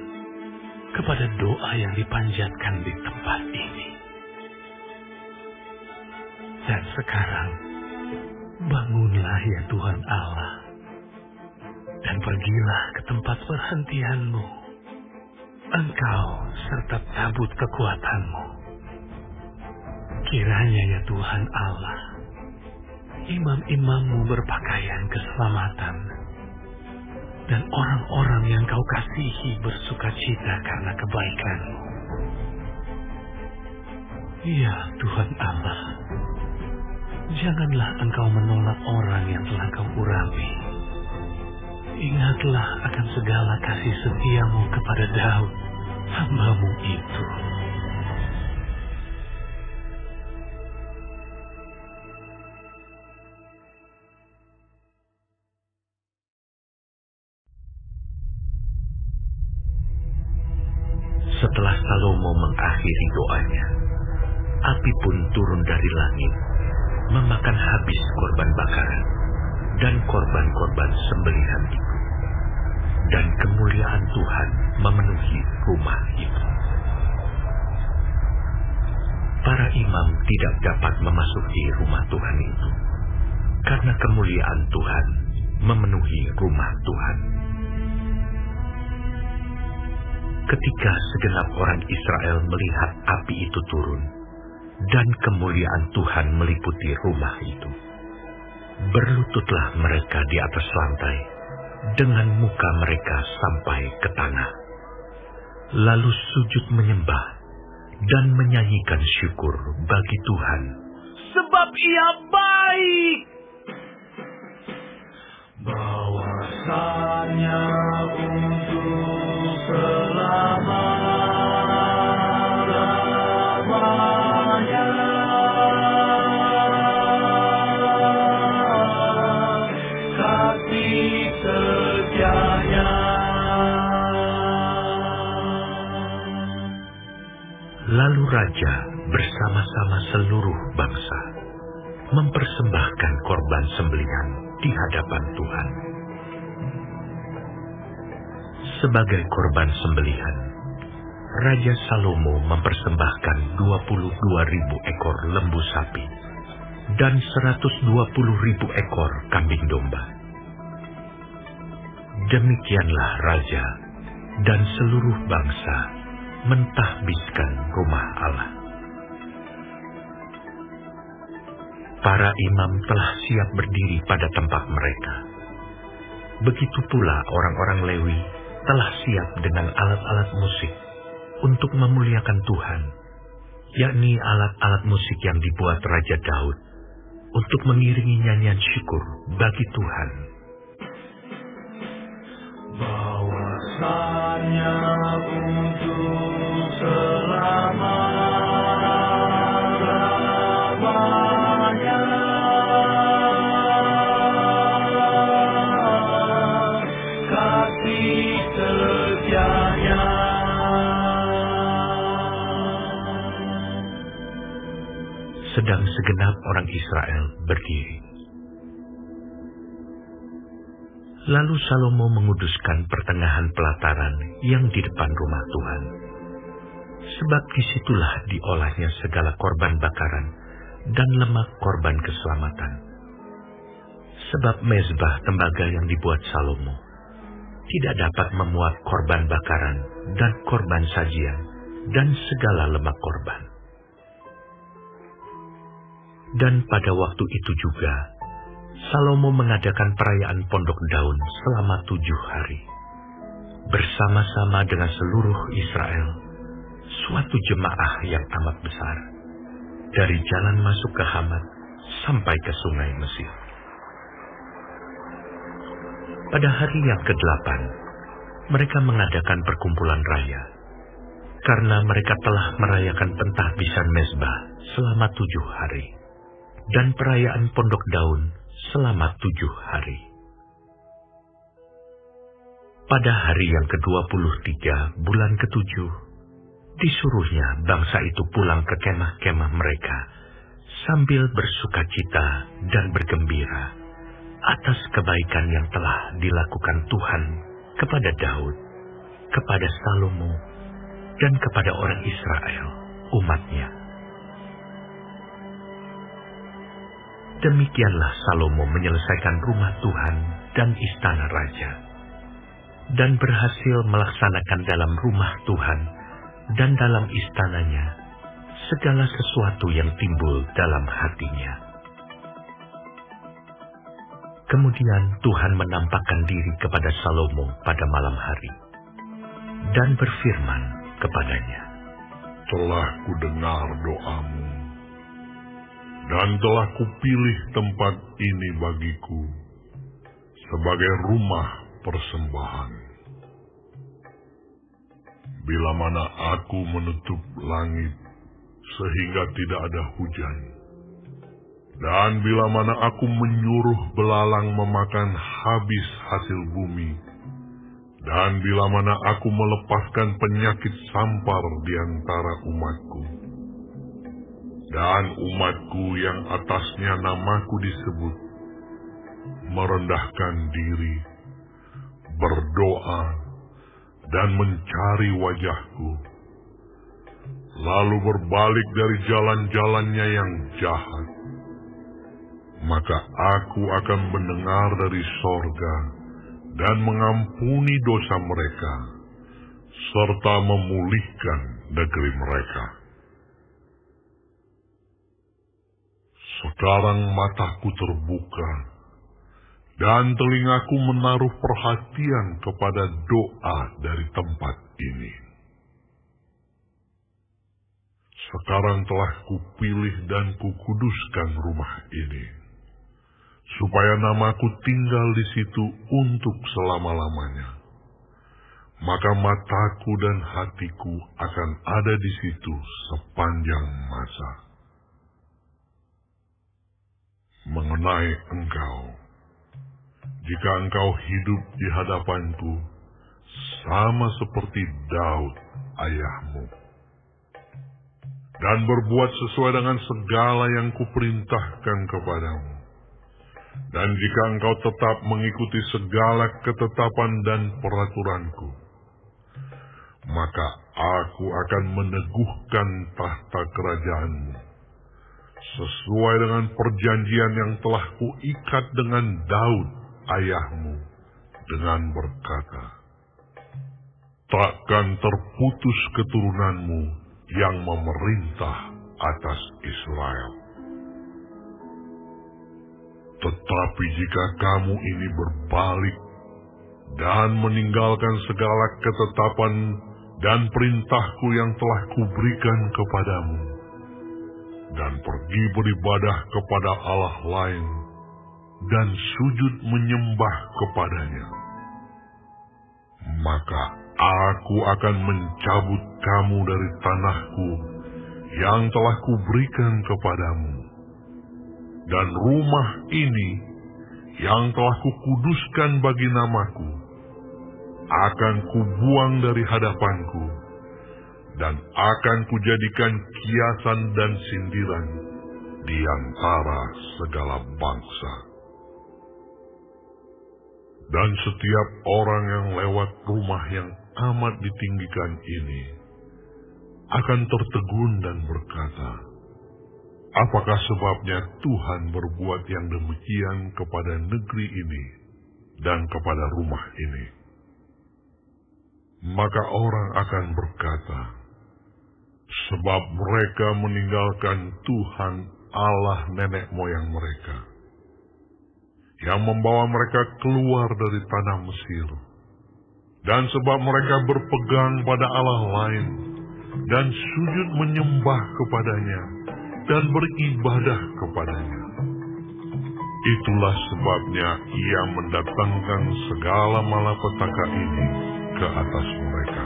S3: kepada doa yang dipanjatkan di tempat ini. Dan sekarang, bangunlah ya Tuhan Allah, dan pergilah ke tempat perhentianmu, Engkau serta tabut kekuatanmu. Kiranya ya Tuhan Allah, imam-imammu berpakaian keselamatan, dan orang-orang yang Kau kasihi bersukacita karena kebaikan-Mu. Ya Tuhan Allah, janganlah Engkau menolak orang yang telah Kau urapi. Ingatlah akan segala kasih setia-Mu kepada Daud, hamba-Mu itu.
S1: Setelah Salomo mengakhiri doanya, api pun turun dari langit, memakan habis korban bakaran dan korban-korban sembelihan itu. Dan kemuliaan Tuhan memenuhi rumah itu. Para imam tidak dapat memasuki rumah Tuhan itu, karena kemuliaan Tuhan memenuhi rumah Tuhan. Ketika segenap orang Israel melihat api itu turun, dan kemuliaan Tuhan meliputi rumah itu, berlututlah mereka di atas lantai, dengan muka mereka sampai ke tanah. Lalu sujud menyembah, dan menyanyikan syukur bagi Tuhan.
S3: Sebab Ia baik.
S5: Bahwasanya untuk selama-lamanya kasih setianya.
S1: mempersembahkan korban sembelihan di hadapan Tuhan. Sebagai korban sembelihan, Raja Salomo mempersembahkan 22.000 ekor lembu sapi dan 120.000 ekor kambing domba. Demikianlah raja dan seluruh bangsa mentahbiskan rumah Allah. Para imam telah siap berdiri pada tempat mereka. Begitu pula orang-orang Lewi telah siap dengan alat-alat musik untuk memuliakan Tuhan, yakni alat-alat musik yang dibuat Raja Daud untuk mengiringi nyanyian syukur bagi Tuhan.
S5: Bahwasanya untuk selama
S1: sedang segenap orang Israel berdiri. Lalu Salomo menguduskan pertengahan pelataran yang di depan rumah Tuhan, sebab disitulah diolahnya segala korban bakaran dan lemak korban keselamatan. Sebab mezbah tembaga yang dibuat Salomo tidak dapat memuat korban bakaran dan korban sajian dan segala lemak korban. Dan pada waktu itu juga, Salomo mengadakan perayaan Pondok Daun selama 7 hari. Bersama-sama dengan seluruh Israel, suatu jemaah yang amat besar, dari jalan masuk ke Hamat sampai ke sungai Mesir. Pada hari yang ke-8, mereka mengadakan perkumpulan raya, karena mereka telah merayakan pentahbisan mezbah selama 7 hari. Dan perayaan Pondok Daun selama 7 hari. Pada hari yang ke-23 bulan ke-7, disuruhnya bangsa itu pulang ke kemah-kemah mereka sambil bersukacita dan bergembira atas kebaikan yang telah dilakukan Tuhan kepada Daud, kepada Salomo, dan kepada orang Israel, umatnya. Demikianlah Salomo menyelesaikan rumah Tuhan dan istana raja, dan berhasil melaksanakan dalam rumah Tuhan dan dalam istananya segala sesuatu yang timbul dalam hatinya. Kemudian Tuhan menampakkan diri kepada Salomo pada malam hari, dan berfirman kepadanya,
S2: "Telah kudengar doamu, dan telah kupilih tempat ini bagiku sebagai rumah persembahan. Bila mana aku menutup langit sehingga tidak ada hujan, dan bila mana aku menyuruh belalang memakan habis hasil bumi, dan bila mana aku melepaskan penyakit sampar di antara umatku, dan umatku yang atasnya namaku disebut, merendahkan diri, berdoa, dan mencari wajahku, lalu berbalik dari jalan-jalannya yang jahat, maka aku akan mendengar dari sorga dan mengampuni dosa mereka, serta memulihkan negeri mereka. Sekarang mataku terbuka, dan telingaku menaruh perhatian kepada doa dari tempat ini. Sekarang telah kupilih dan kukuduskan rumah ini, supaya namaku tinggal di situ untuk selama-lamanya. Maka mataku dan hatiku akan ada di situ sepanjang masa. Mengenai engkau, jika engkau hidup di hadapanku, sama seperti Daud ayahmu, dan berbuat sesuai dengan segala yang kuperintahkan kepadamu. Dan jika engkau tetap mengikuti segala ketetapan dan peraturanku, maka aku akan meneguhkan tahta kerajaanmu, sesuai dengan perjanjian yang telah kuikat dengan Daud ayahmu, dengan berkata, takkan terputus keturunanmu yang memerintah atas Israel. Tetapi jika kamu ini berbalik dan meninggalkan segala ketetapan dan perintahku yang telah kuberikan kepadamu, dan pergi beribadah kepada Allah lain, dan sujud menyembah kepadanya, maka aku akan mencabut kamu dari tanahku yang telah kuberikan kepadamu, dan rumah ini yang telah kukuduskan bagi namaku akan kubuang dari hadapanku, dan akan kujadikan kiasan dan sindiran di antara segala bangsa. Dan setiap orang yang lewat rumah yang amat ditinggikan ini akan tertegun dan berkata, apakah sebabnya Tuhan berbuat yang demikian kepada negeri ini dan kepada rumah ini? Maka orang akan berkata, sebab mereka meninggalkan Tuhan Allah nenek moyang mereka, yang membawa mereka keluar dari tanah Mesir, dan sebab mereka berpegang pada Allah lain, dan sujud menyembah kepadanya, dan beribadah kepadanya. Itulah sebabnya Ia mendatangkan segala malapetaka ini ke atas mereka.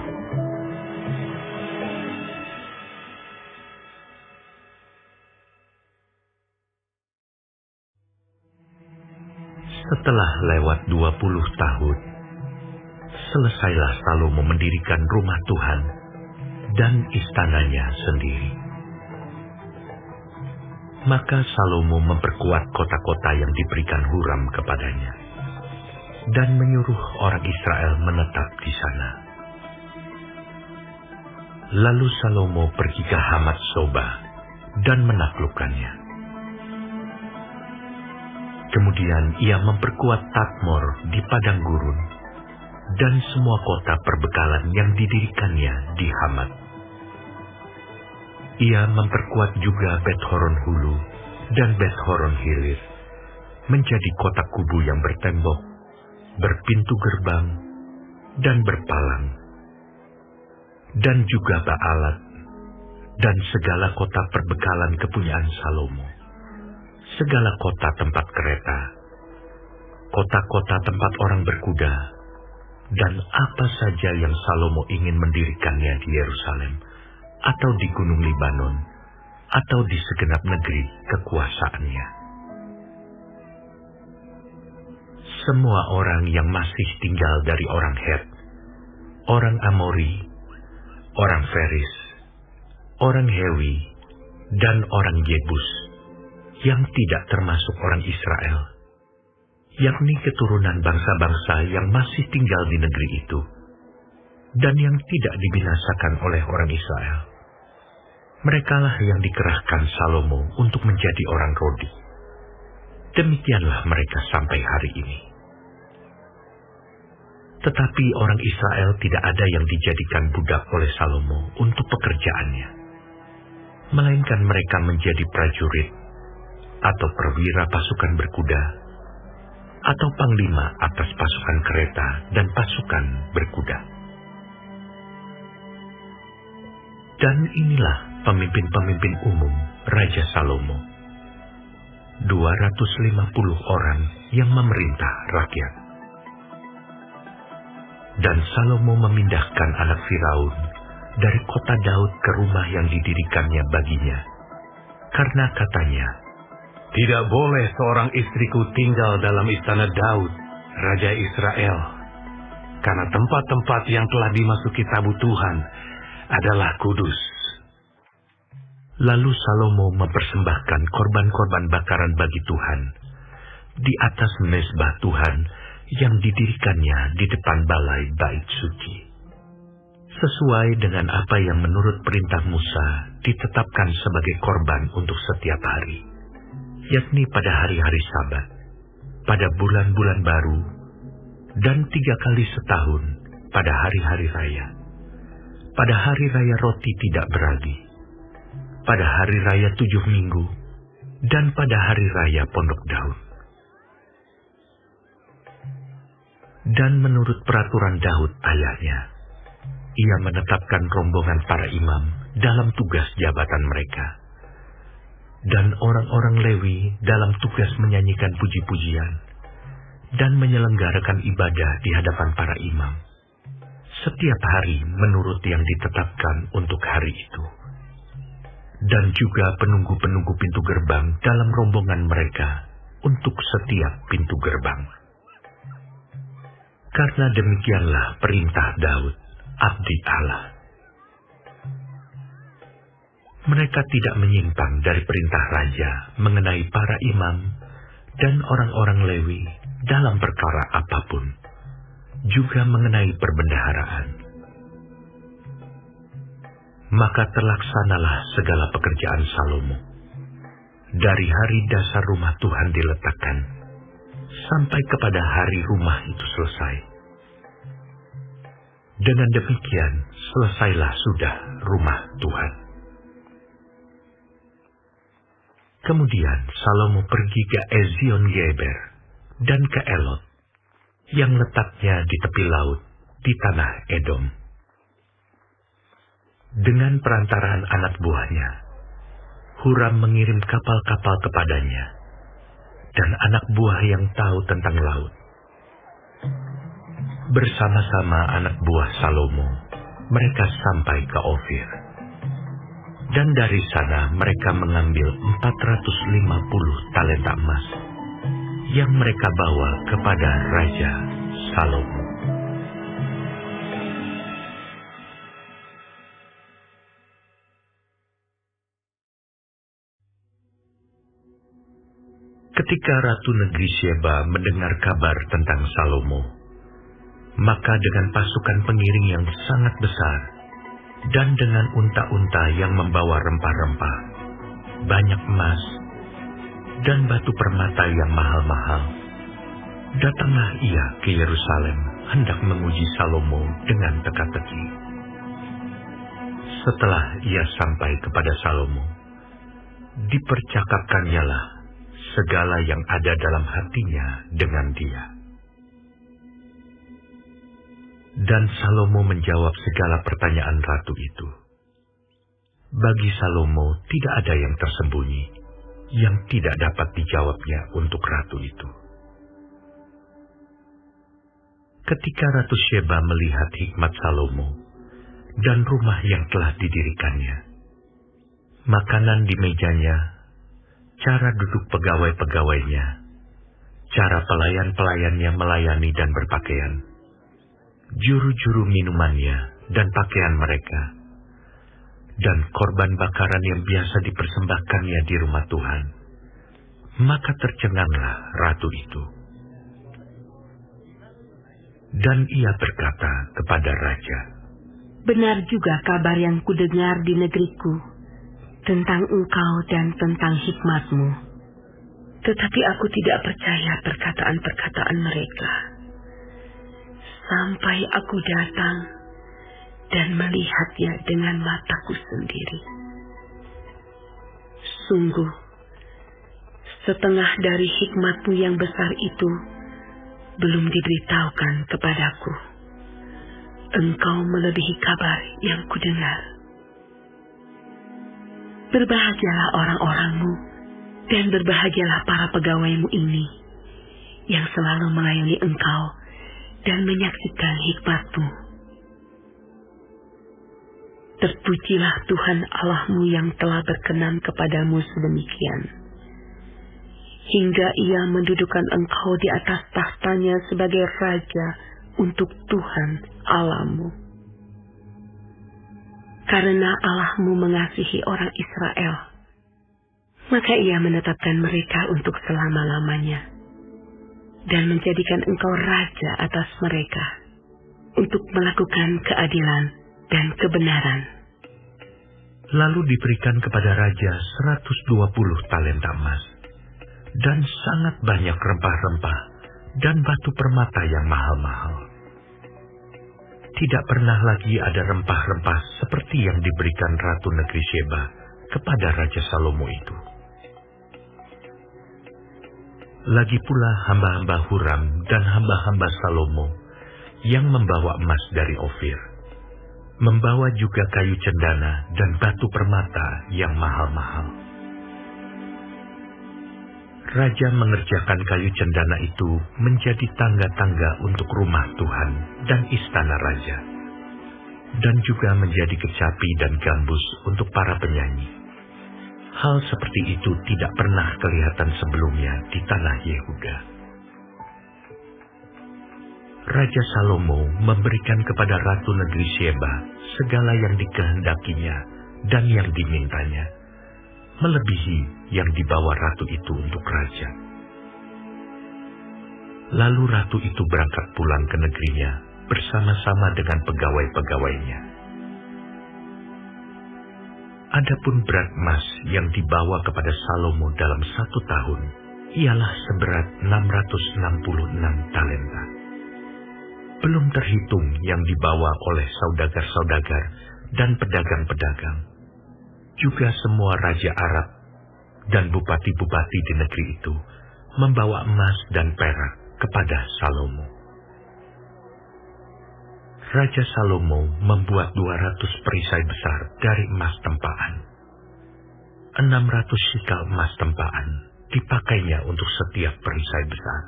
S1: Setelah lewat 20 tahun, selesailah Salomo mendirikan rumah Tuhan dan istananya sendiri. Maka Salomo memperkuat kota-kota yang diberikan Huram kepadanya, dan menyuruh orang Israel menetap di sana. Lalu Salomo pergi ke Hamat Soba dan menaklukkannya. Kemudian ia memperkuat Tadmor di padang gurun, dan semua kota perbekalan yang didirikannya di Hamat. Ia memperkuat juga Bet-horon Hulu dan Bet-horon Hilir, menjadi kota kubu yang bertembok, berpintu gerbang, dan berpalang, dan juga Baalat, dan segala kota perbekalan kepunyaan Salomo, segala kota tempat kereta, kota-kota tempat orang berkuda, dan apa saja yang Salomo ingin mendirikannya di Yerusalem, atau di Gunung Libanon, atau di segenap negeri kekuasaannya. Semua orang yang masih tinggal dari orang Het, orang Amori, orang Feris, orang Hewi, dan orang Yebus, yang tidak termasuk orang Israel, yakni keturunan bangsa-bangsa yang masih tinggal di negeri itu, dan yang tidak dibinasakan oleh orang Israel. Merekalah yang dikerahkan Salomo untuk menjadi orang Rodi. Demikianlah mereka sampai hari ini. Tetapi orang Israel tidak ada yang dijadikan budak oleh Salomo untuk pekerjaannya, melainkan mereka menjadi prajurit, atau perwira pasukan berkuda, atau panglima atas pasukan kereta dan pasukan berkuda. Dan inilah pemimpin-pemimpin umum Raja Salomo, 250 orang yang memerintah rakyat. Dan Salomo memindahkan anak Firaun dari kota Daud ke rumah yang didirikannya baginya, karena katanya, tidak boleh seorang istriku tinggal dalam istana Daud, Raja Israel, karena tempat-tempat yang telah dimasuki tabut Tuhan adalah kudus. Lalu Salomo mempersembahkan korban-korban bakaran bagi Tuhan di atas mezbah Tuhan yang didirikannya di depan balai bait suci. Sesuai dengan apa yang menurut perintah Musa ditetapkan sebagai korban untuk setiap hari, yakni pada hari-hari Sabat, pada bulan-bulan baru, dan 3 kali setahun pada hari-hari raya, pada hari raya roti tidak beragi, pada hari raya 7 minggu, dan pada hari raya pondok Daud. Dan menurut peraturan Daud ayahnya, ia menetapkan rombongan para imam dalam tugas jabatan mereka, dan orang-orang Lewi dalam tugas menyanyikan puji-pujian dan menyelenggarakan ibadah di hadapan para imam, setiap hari menurut yang ditetapkan untuk hari itu. Dan juga penunggu-penunggu pintu gerbang dalam rombongan mereka untuk setiap pintu gerbang. Karena demikianlah perintah Daud, abdi Allah. Mereka tidak menyimpang dari perintah raja mengenai para imam dan orang-orang Lewi dalam perkara apapun, juga mengenai perbendaharaan. Maka terlaksanalah segala pekerjaan Salomo, dari hari dasar rumah Tuhan diletakkan, sampai kepada hari rumah itu selesai. Dengan demikian, selesailah sudah rumah Tuhan. Kemudian Salomo pergi ke Ezion Geber dan ke Elot, yang letaknya di tepi laut, di tanah Edom. Dengan perantaraan anak buahnya, Huram mengirim kapal-kapal kepadanya, dan anak buah yang tahu tentang laut. Bersama-sama anak buah Salomo, mereka sampai ke Ofir. Dan dari sana mereka mengambil 450 talenta emas, yang mereka bawa kepada Raja Salomo. Ketika Ratu Negeri Sheba mendengar kabar tentang Salomo, maka dengan pasukan pengiring yang sangat besar, dan dengan unta-unta yang membawa rempah-rempah, banyak emas, dan batu permata yang mahal-mahal, datanglah ia ke Yerusalem hendak menguji Salomo dengan teka-teki. Setelah ia sampai kepada Salomo, dipercakapkannyalah segala yang ada dalam hatinya dengan dia. Dan Salomo menjawab segala pertanyaan ratu itu. Bagi Salomo tidak ada yang tersembunyi, yang tidak dapat dijawabnya untuk ratu itu. Ketika Ratu Sheba melihat hikmat Salomo dan rumah yang telah didirikannya, makanan di mejanya, cara duduk pegawai-pegawainya, cara pelayan-pelayannya melayani dan berpakaian, juru-juru minumannya dan pakaian mereka, dan korban bakaran yang biasa dipersembahkannya di rumah Tuhan, maka tercenganglah ratu itu. Dan ia berkata kepada raja,
S6: "Benar juga kabar yang kudengar di negeriku tentang engkau dan tentang hikmatmu. Tetapi aku tidak percaya perkataan-perkataan mereka, sampai aku datang dan melihatnya dengan mataku sendiri. Sungguh, setengah dari hikmatmu yang besar itu belum diberitahukan kepadaku. Engkau melebihi kabar yang kudengar. Berbahagialah orang-orangmu dan berbahagialah para pegawaimu ini yang selalu melayani engkau dan menyaksikan hikmatmu. Terpujilah Tuhan Allahmu yang telah berkenan kepadamu sedemikian, hingga ia mendudukan engkau di atas tahtanya sebagai raja untuk Tuhan Allahmu. karena Allahmu mengasihi orang Israel, maka Ia menetapkan mereka untuk selama-lamanya dan menjadikan Engkau raja atas mereka untuk melakukan keadilan dan kebenaran.
S1: Lalu diberikan kepada raja 120 talenta emas dan sangat banyak rempah-rempah dan batu permata yang mahal-mahal. Tidak pernah lagi ada rempah-rempah seperti yang diberikan Ratu Negeri Sheba kepada Raja Salomo itu. Lagi pula hamba-hamba Huram dan hamba-hamba Salomo yang membawa emas dari Ofir, membawa juga kayu cendana dan batu permata yang mahal-mahal. Raja mengerjakan kayu cendana itu menjadi tangga-tangga untuk rumah Tuhan dan istana raja, dan juga menjadi kecapi dan gambus untuk para penyanyi. Hal seperti itu tidak pernah kelihatan sebelumnya di tanah Yehuda. Raja Salomo memberikan kepada Ratu Negeri Sheba segala yang dikehendakinya dan yang dimintanya, melebihi yang dibawa ratu itu untuk raja. Lalu ratu itu berangkat pulang ke negerinya bersama-sama dengan pegawai-pegawainya. Adapun berat emas yang dibawa kepada Salomo dalam 1 tahun ialah seberat 666 talenta. Belum terhitung yang dibawa oleh saudagar-saudagar dan pedagang-pedagang. Juga semua raja Arab dan bupati-bupati di negeri itu membawa emas dan perak kepada Salomo. Raja Salomo membuat 200 perisai besar dari emas tempaan. 600 shikal emas tempaan dipakainya untuk setiap perisai besar.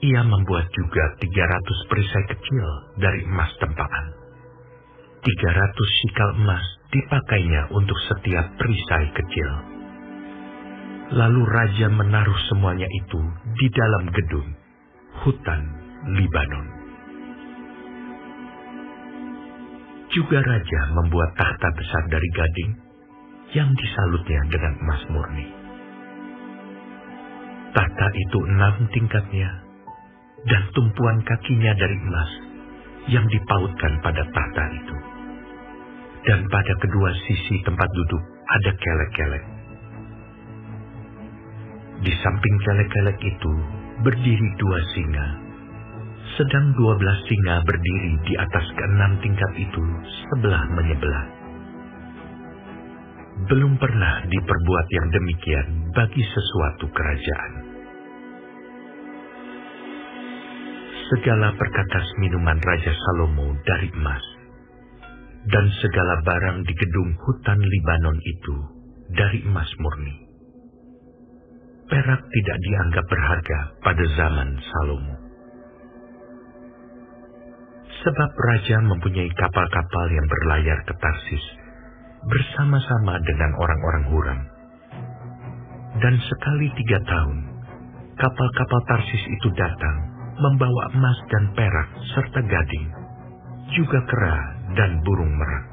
S1: Ia membuat juga 300 perisai kecil dari emas tempaan. 300 shikal emas dipakainya untuk setiap perisai kecil. Lalu raja menaruh semuanya itu di dalam gedung hutan Libanon. Juga raja membuat tahta besar dari gading yang disalutnya dengan emas murni. Tahta itu 6 tingkatnya dan tumpuan kakinya dari emas yang dipautkan pada tahta itu. Dan pada kedua sisi tempat duduk ada kelek-kelek. Di samping kelek-kelek itu berdiri 2 singa, sedang 12 singa berdiri di atas ke-6 tingkat itu sebelah menyebelah. Belum pernah diperbuat yang demikian bagi sesuatu kerajaan. Segala perkakas minuman Raja Salomo dari emas, dan segala barang di gedung hutan Libanon itu dari emas murni. Perak tidak dianggap berharga pada zaman Salomo. Sebab raja mempunyai kapal-kapal yang berlayar ke Tarsis bersama-sama dengan orang-orang Huram. Dan sekali 3 tahun, kapal-kapal Tarsis itu datang membawa emas dan perak serta gading, juga kera dan burung merak.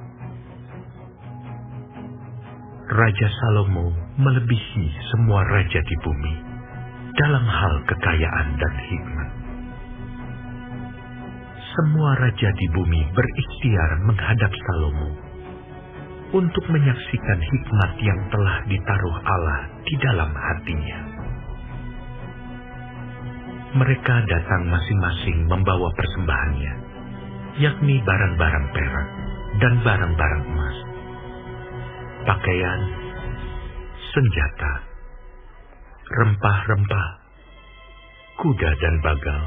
S1: Raja Salomo melebihi semua raja di bumi dalam hal kekayaan dan hikmat. Semua raja di bumi berikhtiar menghadap Salomo untuk menyaksikan hikmat yang telah ditaruh Allah di dalam hatinya. Mereka datang masing-masing membawa persembahannya, yakni barang-barang perak dan barang-barang emas, pakaian, senjata, rempah-rempah, kuda dan bagal,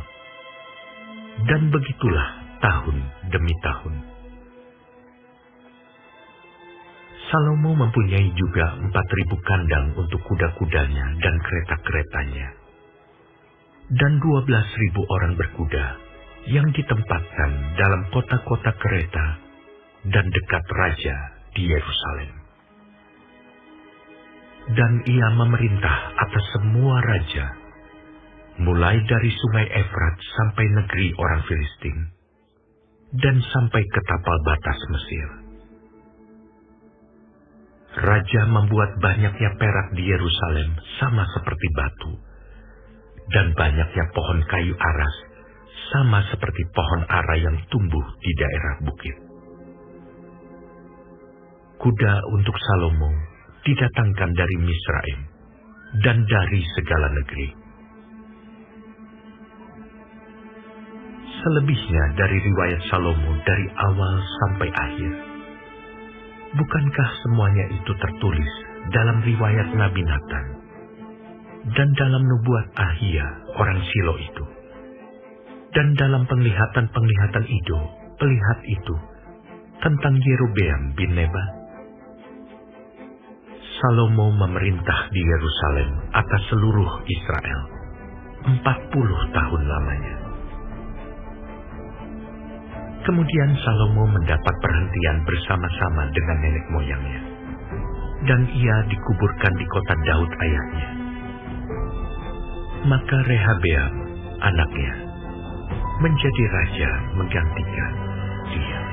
S1: dan begitulah tahun demi tahun. Salomo mempunyai juga 4.000 kandang untuk kuda-kudanya dan kereta-keretanya, dan 12.000 orang berkuda yang ditempatkan dalam kota-kota kereta dan dekat raja di Yerusalem. Dan ia memerintah atas semua raja, mulai dari sungai Efrat sampai negeri orang Filistin, dan sampai ke tapal batas Mesir. Raja membuat banyaknya perak di Yerusalem sama seperti batu, dan banyaknya pohon kayu aras sama seperti pohon ara yang tumbuh di daerah bukit. Kuda untuk Salomo didatangkan dari Misraim dan dari segala negeri. Selebihnya dari riwayat Salomo dari awal sampai akhir. Bukankah semuanya itu tertulis dalam riwayat Nabi Natan dan dalam nubuat Ahia orang Silo itu, dan dalam penglihatan-penglihatan Ido, pelihat itu, tentang Yerobeam bin Nebat? Salomo memerintah di Yerusalem atas seluruh Israel 40 tahun lamanya. Kemudian Salomo mendapat perhentian bersama-sama dengan nenek moyangnya, dan ia dikuburkan di kota Daud ayahnya. Maka Rehabeam, anaknya, menjadi raja menggantikan dia.